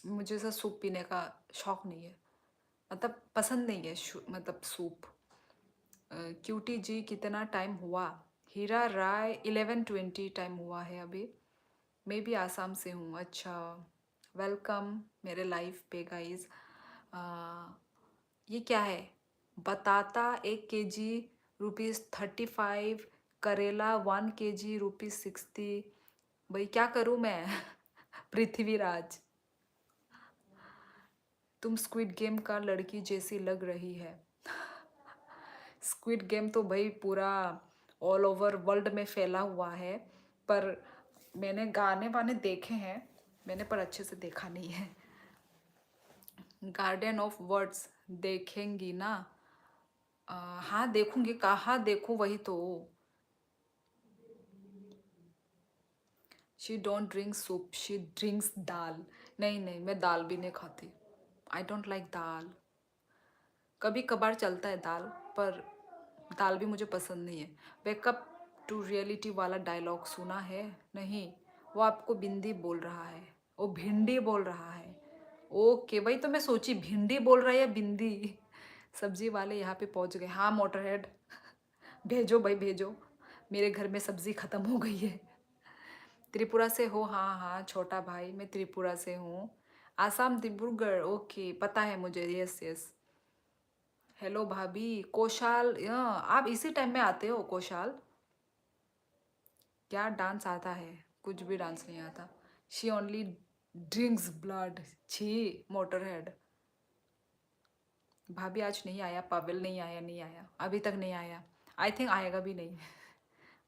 मुझे ऐसा सूप पीने का शौक नहीं है, मतलब पसंद नहीं है मतलब सूप। क्यूटी जी कितना टाइम हुआ? हीरा राय 11:20 टाइम हुआ है अभी। मैं भी आसाम से हूँ। अच्छा, वेलकम मेरे लाइफ पे गाइज। ये क्या है? बताता 1 kg ₹35, करेला 1 kg ₹60। भाई क्या करूँ मैं पृथ्वीराज, तुम स्क्विड गेम का लड़की जैसी लग रही है। स्क्विड गेम तो भाई पूरा ऑल ओवर वर्ल्ड में फैला हुआ है, पर मैंने गाने वाने देखे हैं, मैंने पर अच्छे से देखा नहीं है। गार्डन ऑफ वर्ड्स देखेंगी ना? हाँ देखूंगी, कहाँ देखूं, वही तो। She don't drink soup, she drinks dal. नहीं नहीं, मैं दाल भी नहीं खाती, आई डोंट लाइक दाल। कभी कभार चलता है दाल, पर दाल भी मुझे पसंद नहीं है। वेकअप टू रियलिटी वाला डायलॉग सुना है? नहीं, वो आपको बिंदी बोल रहा है, वो भिंडी बोल रहा है। ओके, वही तो मैं सोची भिंडी बोल रहा है या बिंदी। सब्जी वाले यहाँ पे पहुँच गए। हाँ मोटरहेड भेजो भाई भेजो, मेरे घर में सब्जी खत्म हो गई है। त्रिपुरा से हो? हाँ हाँ छोटा भाई, मैं त्रिपुरा से हूँ। आसाम डिब्रूगढ़, ओके पता है मुझे, यस यस। हेलो भाभी। कोशाल, आप इसी टाइम में आते हो कोशाल? क्या डांस आता है? कुछ भी डांस नहीं आता। शी ओनली ड्रिंक्स ब्लड, छी मोटर हेड। भाभी आज नहीं आया, पावेल नहीं आया, नहीं आया अभी तक नहीं आया। आई थिंक आएगा भी नहीं।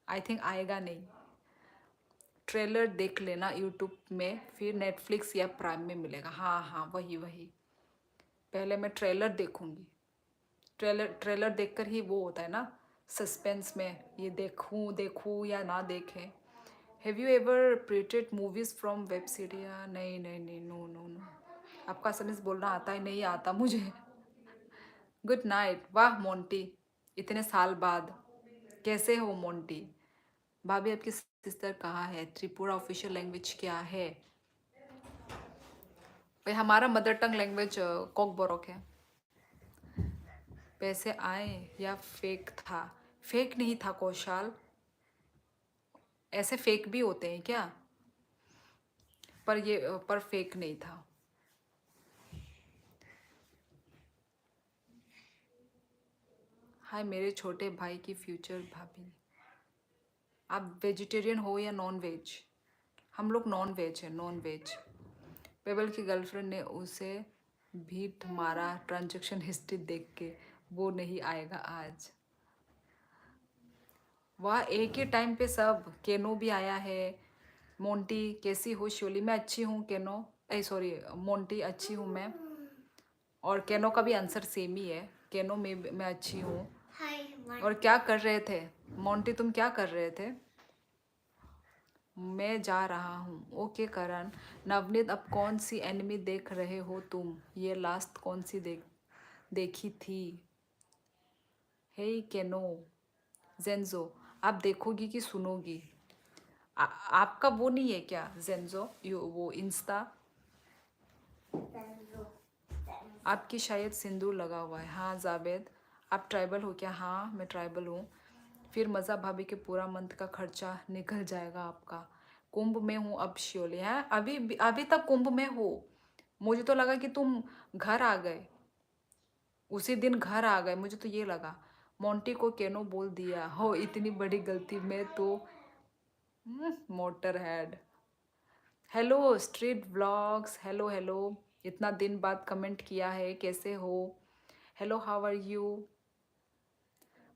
आई थिंक आएगा नहीं। ट्रेलर देख लेना यूट्यूब में, फिर नेटफ्लिक्स या प्राइम में मिलेगा। हाँ हाँ वही वही, पहले मैं ट्रेलर देखूंगी। ट्रेलर देखकर ही वो होता है ना सस्पेंस में, ये देखूं देखूं या ना देखें। Have you ever printed movies from web Syria? नहीं नहीं नहीं, नो नो नो। आपका समझ बोलना आता है? नहीं आता मुझे। Good night. वाह मोंटी, इतने साल बाद कैसे हो मोंटी? भाभी आपकी सिस्टर कहाँ है? त्रिपुरा ऑफिशियल लैंग्वेज क्या है? भाई हमारा mother tongue language Coke Borok है। पैसे आए या फेक था? फेक नहीं था कौशाल, ऐसे फेक भी होते हैं क्या? पर फेक नहीं था। हाय मेरे छोटे भाई की फ्यूचर भाभी। आप वेजिटेरियन हो या नॉन वेज? हम लोग नॉन वेज है, नॉन वेज। पेबल की गर्लफ्रेंड ने उसे भीट मारा ट्रांजैक्शन हिस्ट्री देख के, वो नहीं आएगा आज। वाह एक ही टाइम पे सब। केनो भी आया है। मोंटी कैसी हो शिवली? मैं अच्छी हूँ केनो, ए सॉरी मोंटी, अच्छी हूँ मैं। और केनो का भी आंसर सेम ही है, केनो में मैं अच्छी हूँ। और क्या कर रहे थे मोंटी, तुम क्या कर रहे थे? मैं जा रहा हूँ, ओके करण। नवनीत अब कौन सी एनिमी देख रहे हो तुम? ये लास्ट कौन सी देखी थी? हे केनो जेंजो, आप देखोगी कि सुनोगी? आपका वो नहीं है क्या जेंजो, वो इंस्टा? आपकी शायद सिंदूर लगा हुआ है। हाँ जावेद, आप ट्राइबल हो क्या? हाँ मैं ट्राइबल हूँ। फिर मज़ा भाभी के पूरा मंथ का खर्चा निकल जाएगा आपका। कुंभ में हूँ अब श्योली है, अभी अभी तक कुंभ में हो? मुझे तो लगा कि तुम घर आ गए, उसी दिन घर आ गए, मुझे तो ये लगा। मोंटी को केनो बोल दिया हो, इतनी बड़ी गलती में तो। Motor head. Hello street vlogs, hello hello, इतना दिन बाद कमेंट किया है, कैसे हो? Hello how are you?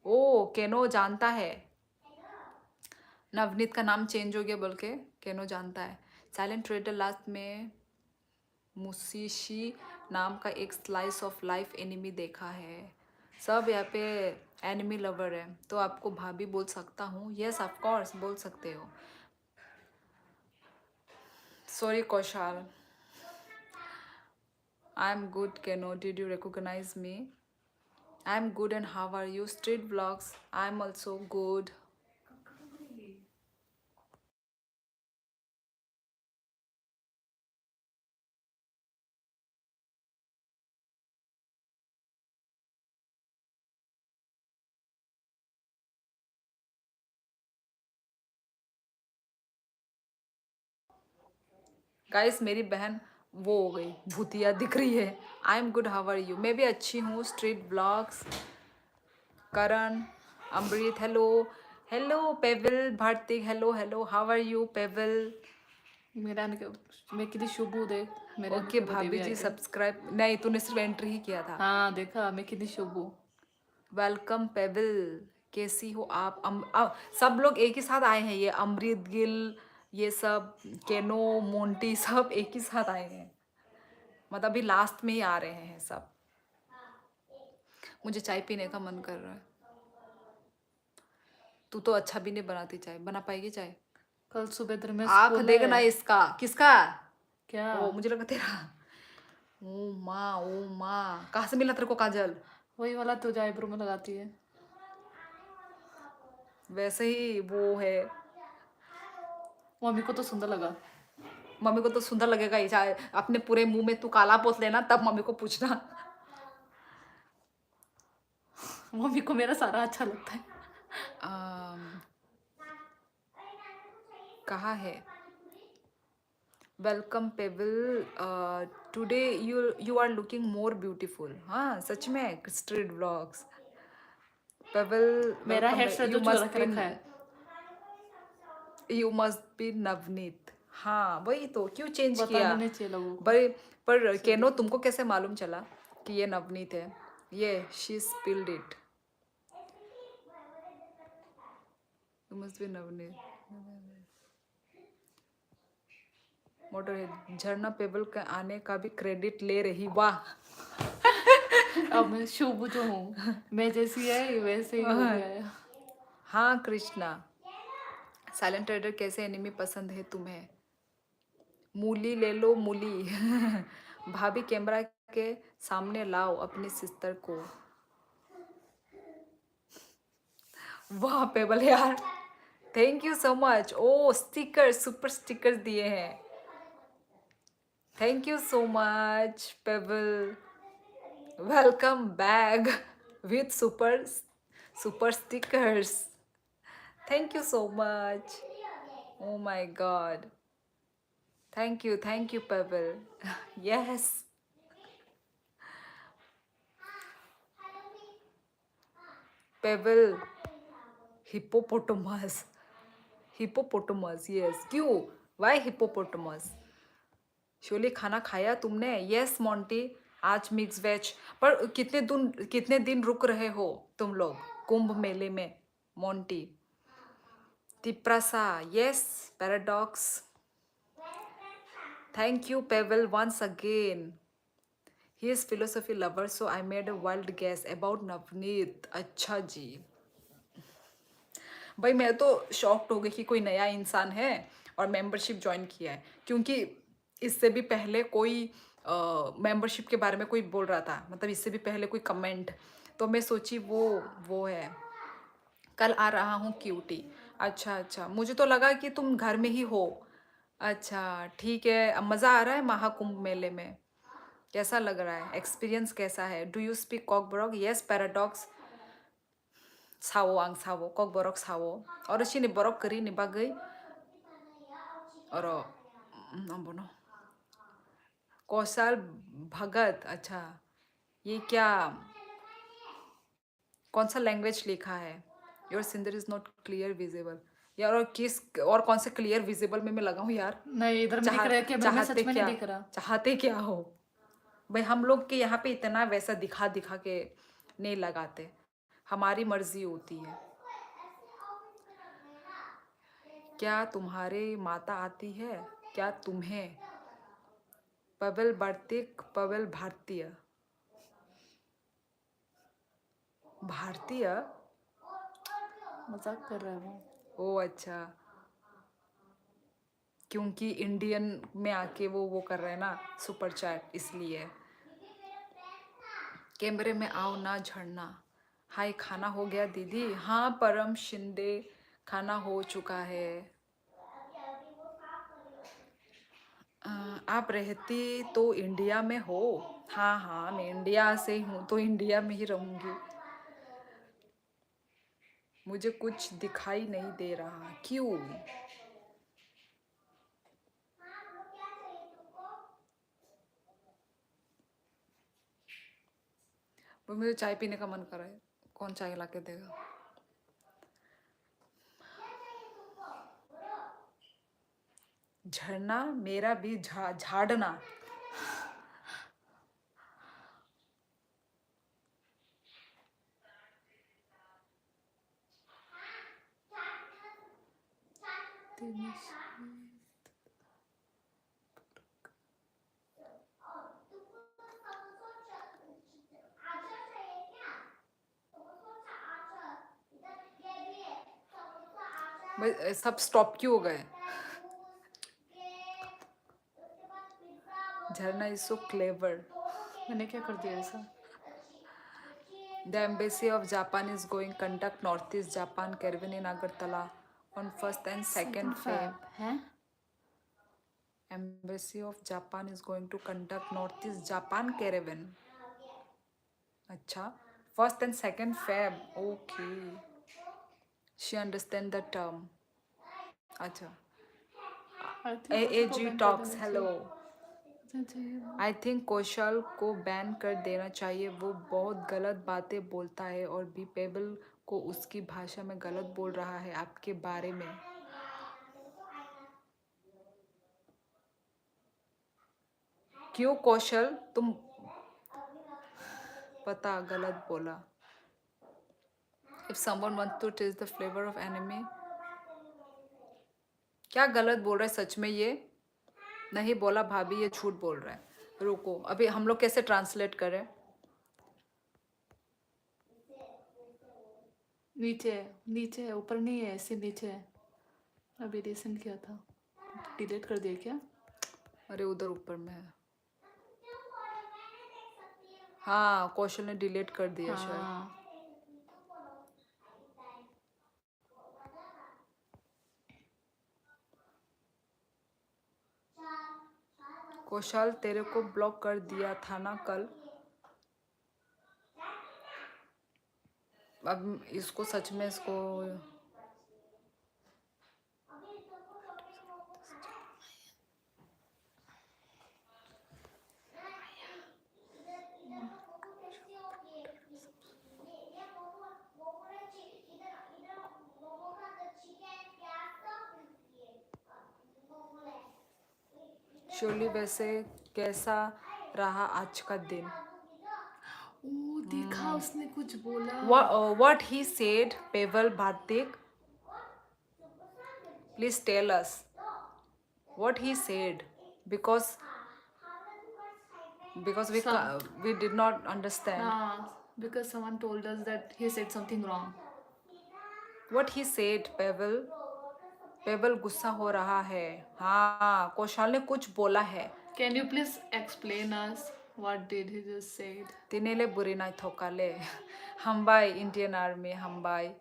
Oh केनो जानता है, नवनीत का नाम चेंज हो गया बोल के केनो जानता है। साइलेंट ट्रेडर लास्ट में मुसीशी नाम का एक स्लाइस ऑफ लाइफ एनिमी देखा है। सब यहाँ पे एनिमी लवर है, तो आपको भाभी बोल सकता हूँ? यस ऑफ कोर्स बोल सकते हो। Sorry Kaushal. I am good केनो, did you recognize me? I am good and how are you? Street vlogs, I am also good. Guys मेरी बहन वो हो गई, भूतिया दिख रही है। I am good how are you? मैं भी अच्छी हूँ। Street blogs, Karan, Amrit, hello hello. Pebble Bharti, hello hello, how are you Pebble? मेरा मैं कितनी शुभ हूँ देख, मेरे ओके को भाभी देवी जी आई है। सब्सक्राइब नहीं, तूने सिर्फ एंट्री ही किया था। हाँ देखा मैं कितनी शुभ हूँ। वेलकम पेवल, कैसी हो आप? सब लोग एक ही साथ आए हैं, ये अमृत गिल, ये सब केनो मोंटी सब एक ही साथ आए हैं, मतलब अभी लास्ट में ही आ रहे हैं सब। मुझे चाय पीने का मन कर रहा है। तू तो अच्छा भी नहीं बनाती चाय, बना पाएगी चाय? कल सुबह तेरे में आंख स्कूल देखना है इसका, किसका? क्या? ओ मुझे लगा तेरा। ओ माँ कहाँ से मिला तेरे को काजल? वही वाला तो जो आईब्रो में लगाती है। वैसे ही वो है। मम्मी को तो सुंदर लगा। मम्मी को तो सुंदर लगेगा ही, चाहे अपने पूरे मुंह में तू काला पोत लेना तब मम्मी को पूछना। मम्मी को मेरा सारा अच्छा लगता है। कहाँ है? Welcome Pebble, today you are looking more beautiful. हाँ सच में स्ट्रीट ब्लॉग्स. पेबल मेरा वेलकम हेयर बैक. स्टाइल तो चुरा के रखा है। You must be Navneet. हाँ वही तो, क्यों चेंज बताना किया नहीं चाहिए लोगों को। भाई? पर सही केनो देखो। तुमको कैसे मालूम चला कि ये नवनीत है? ये she spilled it. You must be Navneet. Motor झरना पेबल के आने का भी क्रेडिट ले रही. वाह. अब मैं शुभ जो हूँ, मैं जैसी है वैसे ही हो गया है। हाँ कृष्णा. साइलेंट ट्रेडर कैसे एनिमी पसंद है तुम्हें? मूली ले लो मूली. भाभी कैमरा के सामने लाओ अपनी सिस्टर को. वाह पेबल यार, thank you so much. Oh sticker, super stickers दिए हैं. Thank you so much Pebble. Welcome back with super stickers. Thank you so much. Oh my God. Thank you Pebble. Yes. Pebble hippopotamus. Hippopotamus yes. क्यों? Why hippopotamus? शोले खाना खाया तुमने? Yes Monty, आज mix veg. पर कितने दिन रुक रहे हो तुम लोग कुंभ मेले में Monty? Tiprasa yes. Paradox. Thank you Pebble once again. He is philosophy lover so I made a wild guess about Navneet. अच्छा जी. भाई मैं तो शॉक्ड हो गई कि कोई नया इंसान है और मेंबरशिप ज्वाइन किया है, क्योंकि इससे भी पहले कोई मेंबरशिप के बारे में कोई बोल रहा था, मतलब इससे भी पहले कोई कमेंट. तो मैं सोची वो है. कल आ रहा हूँ क्यूटी. अच्छा अच्छा, मुझे तो लगा कि तुम घर में ही हो. अच्छा ठीक है. अब मज़ा आ रहा है महाकुंभ मेले में? कैसा लग रहा है? एक्सपीरियंस कैसा है? Do you speak Kokborok? Yes paradox. sawo ang sawo kok borok sawo oro sini borok keri ni bagai oro ambono Kaushal Bhagat. अच्छा ये क्या, कौन सा लैंग्वेज लिखा है? योर सिंदर इज नॉट क्लियर विजिबल. यार और कौन से क्लियर विजिबल में मैं लगा हूँ यार? नहीं, इधर में दिख रहा है कैमरे में, सच में नहीं दिख रहा। चाहते क्या हो भाई? हम लोग के यहाँ पे इतना वैसा दिखा दिखा के नहीं लगाते, हमारी मर्जी होती है. क्या तुम्हारे माता आती है क्या तुम्हें? पवल कार्तिक. पवल भारतीय. भारतीय. मजाक कर रहा है वो। ओ अच्छा, क्योंकि इंडियन में आके वो कर रहे हैं ना सुपर चैट, इसलिए. कैमरे में आओ ना झड़ना. हाय खाना हो गया दीदी? हाँ परम शिंदे, खाना हो चुका है. आप रहती तो इंडिया में हो? हाँ हाँ मैं इंडिया से हूँ तो इंडिया में ही रहूँगी. मुझे कुछ दिखाई नहीं दे रहा. क्यों? वो मुझे चाय पीने का मन कर रहा है. कौन चाय ला के देगा? झरना मेरा भी झाड़ना. भाई सब स्टॉप क्यों हो गए? झरना इज सो क्लेवर. मैंने क्या कर दिया ऐसा? The embassy of Japan is going conduct Northeast Japan caravan in Agartala on 1st and 2nd Feb. हैं? Embassy of Japan is going to conduct Northeast Japan caravan. अच्छा, 1st and 2nd Feb. Okay. She understand the term. अच्छा. I think ए उसको जी ban कर talks देना hello. चाहिए। I think कौशल को ban कर देना चाहिए, वो बहुत गलत बातें बोलता है और भी पेबल को उसकी भाषा में गलत बोल रहा है आपके बारे में। क्यों कौशल तुम पता गलत बोला। If someone wants to taste the flavour of anime, क्या गलत बोल रहा है सच में ये? नहीं बोला भाभी, ये झूठ बोल रहा है। रुको अभी हम लोग कैसे ट्रांसलेट करें। नीचे है, नीचे है, ऊपर नहीं है, ऐसे नीचे है। अभी रिसेंट किया था, डिलीट कर दिया क्या? अरे उधर ऊपर में है। हाँ कौशल ने डिलीट कर दिया शायद। हाँ कौशल तेरे को ब्लॉक कर दिया था ना कल। अब इसको सच में इसको शोली वैसे कैसा रहा आज का दिन। ओ देखा, उसने कुछ बोला। What he said, Pavel Bhartik? Please tell us what he said, because we did not understand हाँ, because someone told us that he said something wrong. what he said. Payable गुस्सा हो रहा है। हाँ कौशल ने कुछ बोला है। Can you please explain us what did he just said? तिनेले बुरी ना थोकाले हम्बाई इंडियन आर्मी हम्बाई।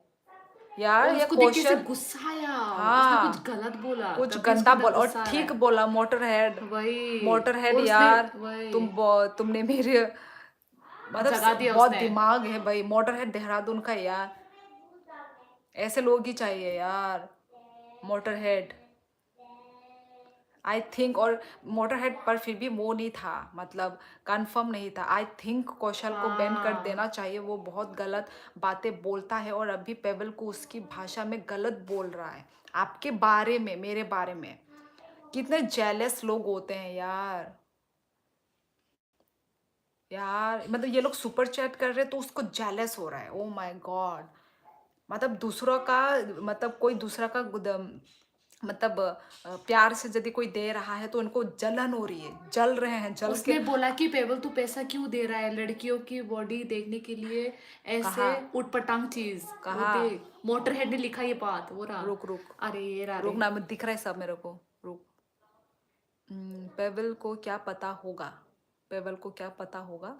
यार और ये उसको देख के ऐसे कौशल गुस्सा आया। हाँ, उसने कुछ गलत बोला, कुछ तभी गंदा उसको बोला और गुस्सा आ रहा ठीक है। बोला। मोटरहेड वही मोटरहेड और उसने यार वही तुमने मेरे मतलब जगा दिया बहुत उसने। दिमाग है भाई। मोटरहेड देहरादून का यार, ऐसे लोग ही चाहिए यार। मोटरहेड आई थिंक, और मोटरहेड पर फिर भी वो नहीं था, मतलब कंफर्म नहीं था। आई थिंक कौशल को बैन कर देना चाहिए, वो बहुत गलत बातें बोलता है और अभी पेबल को उसकी भाषा में गलत बोल रहा है आपके बारे में, मेरे बारे में। कितने जेलस लोग होते हैं यार। यार मतलब ये लोग सुपर चैट कर रहे हैं तो उसको जेलस हो रहा है। ओ माय गॉड, मतलब दूसरों का, मतलब कोई दूसरा का मतलब प्यार से यदि कोई दे रहा है तो उनको जलन हो रही है, जल रहे हैं, जल के। उसने बोला कि पेबल तू पैसा क्यों दे रहा है लड़कियों की बॉडी देखने के लिए, ऐसे कहा उटपटांग चीज। वो कहा देख, मोटरहेड ने लिखा ये बात। वो रहा। रुक रुक अरे ये रहा रुक रे। ना, दिख रहा है सब मेरे को। रुक। पेबल को क्या पता होगा, पेबल को क्या पता होगा।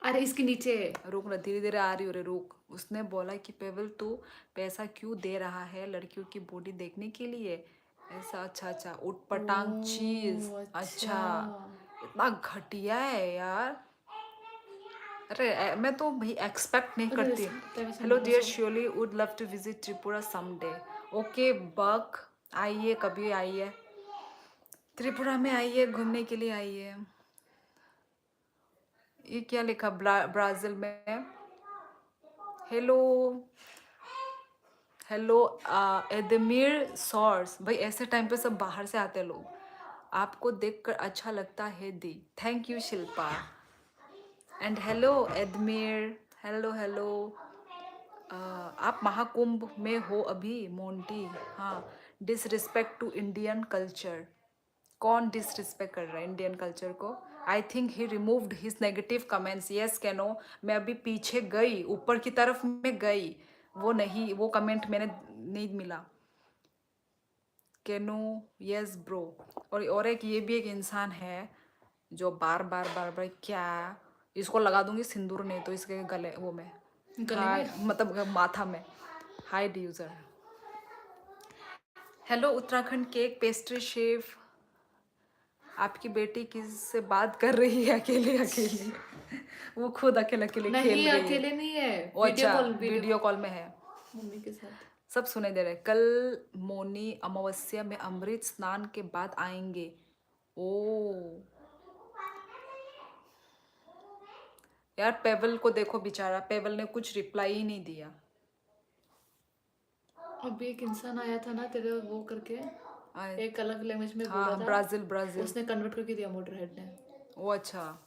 अरे इसके नीचे। रुक ना, धीरे धीरे आ रही हो रे, रुक। उसने बोला कि पेबल तू पैसा क्यों दे रहा है लड़कियों की बॉडी देखने के लिए, ऐसा। अच्छा अच्छा, उटपटांग चीज। अच्छा, इतना घटिया है यार। अरे मैं तो भाई एक्सपेक्ट नहीं करती। Hello dear Shiuli, would love to visit Tripura someday. Okay बक, आइए, कभी आइए त्रिपुरा में, आइए घूमने के लिए आइए। ये क्या लिखा ब्राजील में। हेलो हेलो एडमिर सॉर्स। भाई ऐसे टाइम पे सब बाहर से आते हैं लोग। आपको देखकर अच्छा लगता है दी। Thank you Shilpa. And hello एडमिर, हेलो हेलो। आप महाकुंभ में हो अभी मोंटी। हाँ, डिसरिस्पेक्ट टू इंडियन कल्चर। कौन डिसरिस्पेक्ट कर रहा है इंडियन कल्चर को। I think he removed his negative comments. Yes कैनो, मैं अभी पीछे गई, ऊपर की तरफ में गई, वो नहीं, वो कमेंट मैंने नहीं मिला। Canoe yes bro. और एक ये भी एक इंसान है जो बार बार बार बार, क्या इसको लगा दूंगी सिंदूर, नहीं तो इसके गले वो में, गले में? मतलब माथा में। Hide user. Hello Uttarakhand cake pastry chef. आपकी बेटी किससे बात कर रही है अकेले अकेले? वो खुद अकेले अकेले खेल नहीं, रही है। अकेले नहीं है, ओ वीडियो अच्छा, कॉल, वीडियो कॉल में है। मम्मी के साथ। सब सुनाई दे रहा है। कल मौनी अमावस्या में अमृत स्नान के बाद आएंगे। ओ यार, पेबल को देखो बेचारा, पेबल ने कुछ रिप्लाई ही नहीं दिया। अभी एक इंसान आया था ना तेरे वो करके, आए- एक अलग लैंग्वेज में बोल हाँ रहा था, ब्राजील ब्राजील। उसने कन्वर्ट करके दिया मोटर हेड ने। वो अच्छा,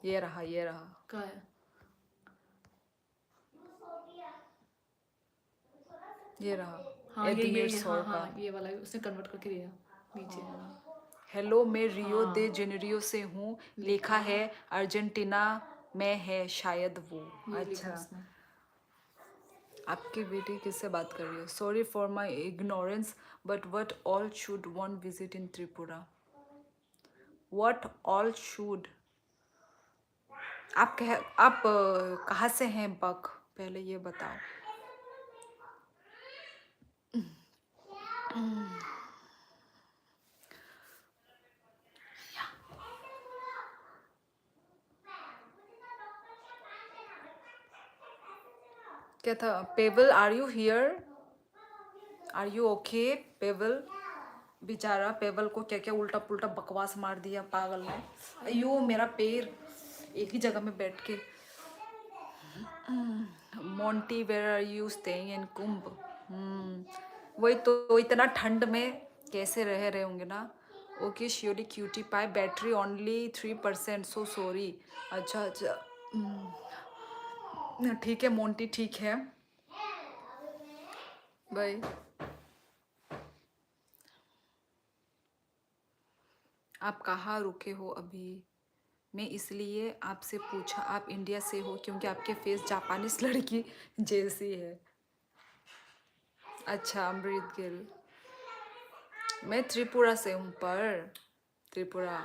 ये रहा ये रहा। कहाँ है? ये रहा हाँ ये एडमिर हाँ सोर का। हाँ ये वाला उसने कन्वर्ट करके दिया नीचे। हेलो, मैं रियो हाँ। दे जेनेरियो से हूँ। लिखा है अर्जेंटीना में है शायद वो। ये लिखा अच्छा, उसने। आपकी बेटी किससे बात कर रही है? Sorry for my ignorance but what all should one visit in Tripura? What all should? आप कहाँ से हैं बक? पहले ये बताओ। क्या था? Pebble, are you here? Are you okay Pebble? बेचारा पेबल को क्या क्या उल्टा पुल्टा बकवास मार दिया पागल ने। अयो मेरा पैर, एक ही जगह में बैठ के। Monty where are you staying in Kumbh? वही तो, इतना ठंड में कैसे रह रहे होंगे ना। Okay surely cutie pie, battery only 3%, so sorry. अच्छा अच्छा, ठीक है मोंटी, ठीक है, बाय। आप कहाँ रुके हो अभी? मैं इसलिए आपसे पूछा आप इंडिया से हो क्योंकि आपके फेस जापानीज लड़की जैसी है। अच्छा अमृत गिल, मैं त्रिपुरा से हूँ, पर त्रिपुरा।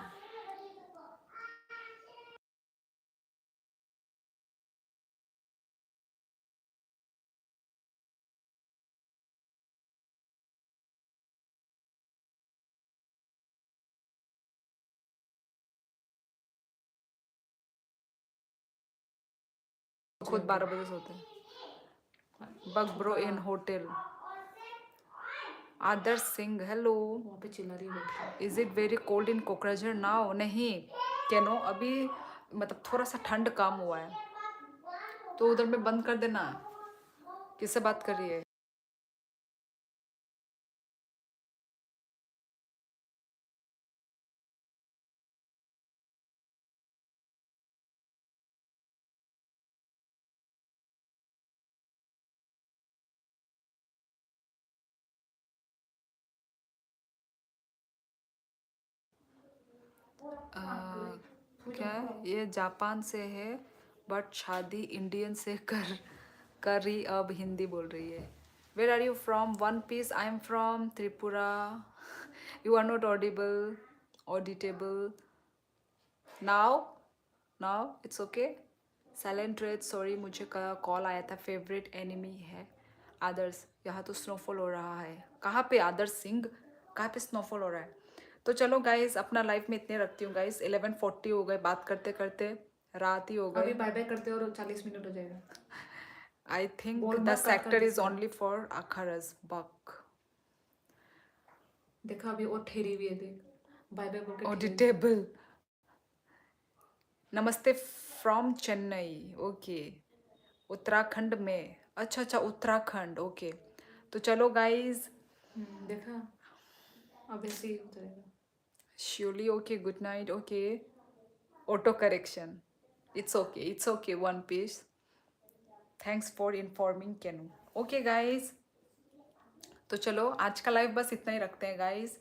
खुद 12 बजे सोते हैं। Bug bro in hotel. Adarsh Singh, hello. वहाँ पे चिल्ला रही बैठ के। Is it very cold in Kokrajhar now? नहीं कैनो, अभी मतलब थोड़ा सा ठंड कम हुआ है, तो उधर में बंद कर देना। किससे बात कर रही है? क्या ये जापान से है बट शादी इंडियन से कर रही, अब हिंदी बोल रही है। Where are you from? One piece, I am from Tripura. You are not auditable now. Now it's okay. Silent red, sorry मुझे कॉल आया था। फेवरेट एनिमी है आदर्श। यहाँ तो स्नोफॉल हो रहा है। कहाँ पे आदर्श सिंह? कहाँ पे स्नोफॉल हो रहा है? तो चलो गाइस, अपना लाइफ में इतने रखती हूँ गाइस। 11:40 हो गए, बात करते करते रात ही हो अभी गए। बाय बाय करते और 40 मिनट हो जाएगा। आई थिंक बोल द मत, कट कर सेक्टर इज दीजिए। ओनली फॉर अखरस बक। देखा अभी और ठहरी हुई है, देख बाय बाय बोल के ठहरी। ऑडिटेबल। नमस्ते फ्रॉम चेन्नई। ओके, उत्तराखंड में। अच्छा अच्छा, उत्तराखंड, ओके। तो चलो गाइज, देखा अब ऐसे ही हो जाएगा। Surely okay, good night. Okay, auto correction, it's okay one piece. Thanks for informing Kanu. Okay guys, तो चलो आज का लाइव बस इतना ही रखते हैं गाइज।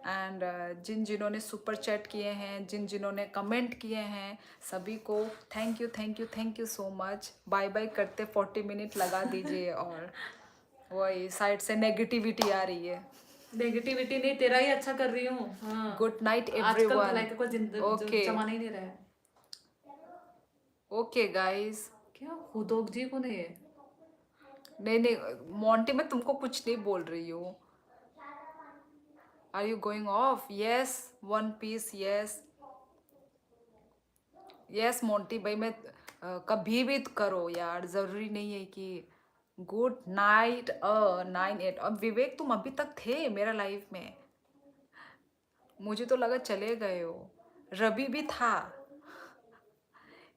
एंड जिन्होंने सुपर चैट किए हैं, जिन्होंने कमेंट किए हैं, सभी को thank you so much. Bye bye करते 40 मिनट लगा दीजिए। और वही साइड से नेगेटिविटी आ रही है। नेगेटिविटी नहीं, तेरा ही अच्छा कर रही हूँ। हाँ। गुड नाइट आजकल एवरीवन। भलाई का कोई ओके जमाना ही नहीं रहा है। Okay guys. क्या खुदोग जी को नहीं है? नहीं मोंटी, मैं तुमको कुछ नहीं बोल रही हूँ। Are you going off? Yes one piece, yes yes Monty भाई। मैं कभी भी करो यार, ज़रूरी नहीं है कि गुड नाइट 9-8। अब विवेक तुम अभी तक थे मेरा लाइफ में, मुझे तो लगा चले गए हो। रवि भी था।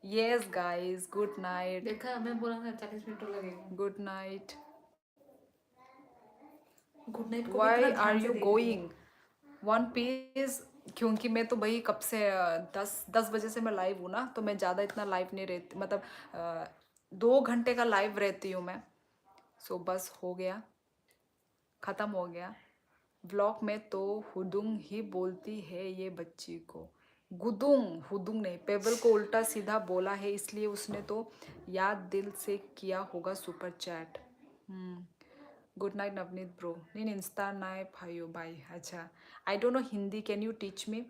Yes guys, good night. देखा, मैं बोला ना 40 मिनट तो लगेगा। Good night. गुड नाइट को भी वाई इतना आर ध्यान से यू देख रही गोइंग वन पीस? क्योंकि मैं तो भाई कब से 10 बजे से मैं लाइव हूँ ना, तो मैं ज़्यादा इतना लाइव नहीं रहती, मतलब 2 घंटे का लाइव रहती हूँ मैं। सो बस हो गया, ख़त्म हो गया। व्लॉग में तो हुदुंग ही बोलती है ये बच्ची को। गुदुंग, हुदुंग नहीं, पेबल को उल्टा सीधा बोला है, इसलिए उसने तो याद दिल से किया होगा super chat. Good night Navneet bro. नीन इंस्टा नाय फायो बाय। अच्छा, I don't know Hindi, can you teach me?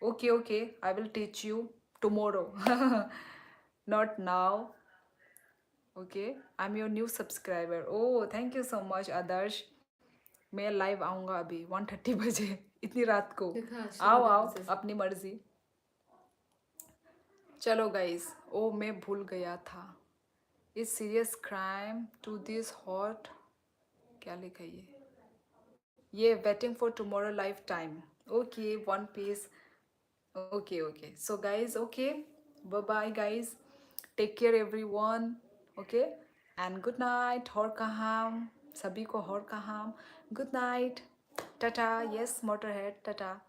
Okay okay, I will teach you tomorrow. Not now. Okay, I am your new subscriber. Oh thank you so much Adarsh. मैं live आऊँगा अभी 1:30 बजे, इतनी रात को। देखा, आओ शुरू आओ, से से। अपनी मर्जी। चलो गाइस, ओ मैं भूल गया था। Is serious crime to this hot, क्या लिखा ये waiting for tomorrow life time. Okay, one piece. Okay okay, so guys, okay, bye bye guys, take care everyone. Okay, and good night. हॉर कहाम सभी को, हॉर कहाम, good night, tata. Yes motor head, tata.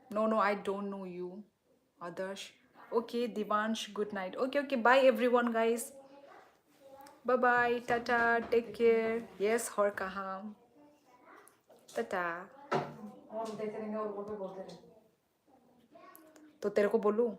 No, no, I don't know you, Adarsh. Okay, Divansh, good night. Okay, okay, bye everyone, guys. Bye bye, tata, take care. Yes, हर कहाँ, tata. और देखते रहेंगे और बोलते रहेंगे। तो तेरे को बोलूँ?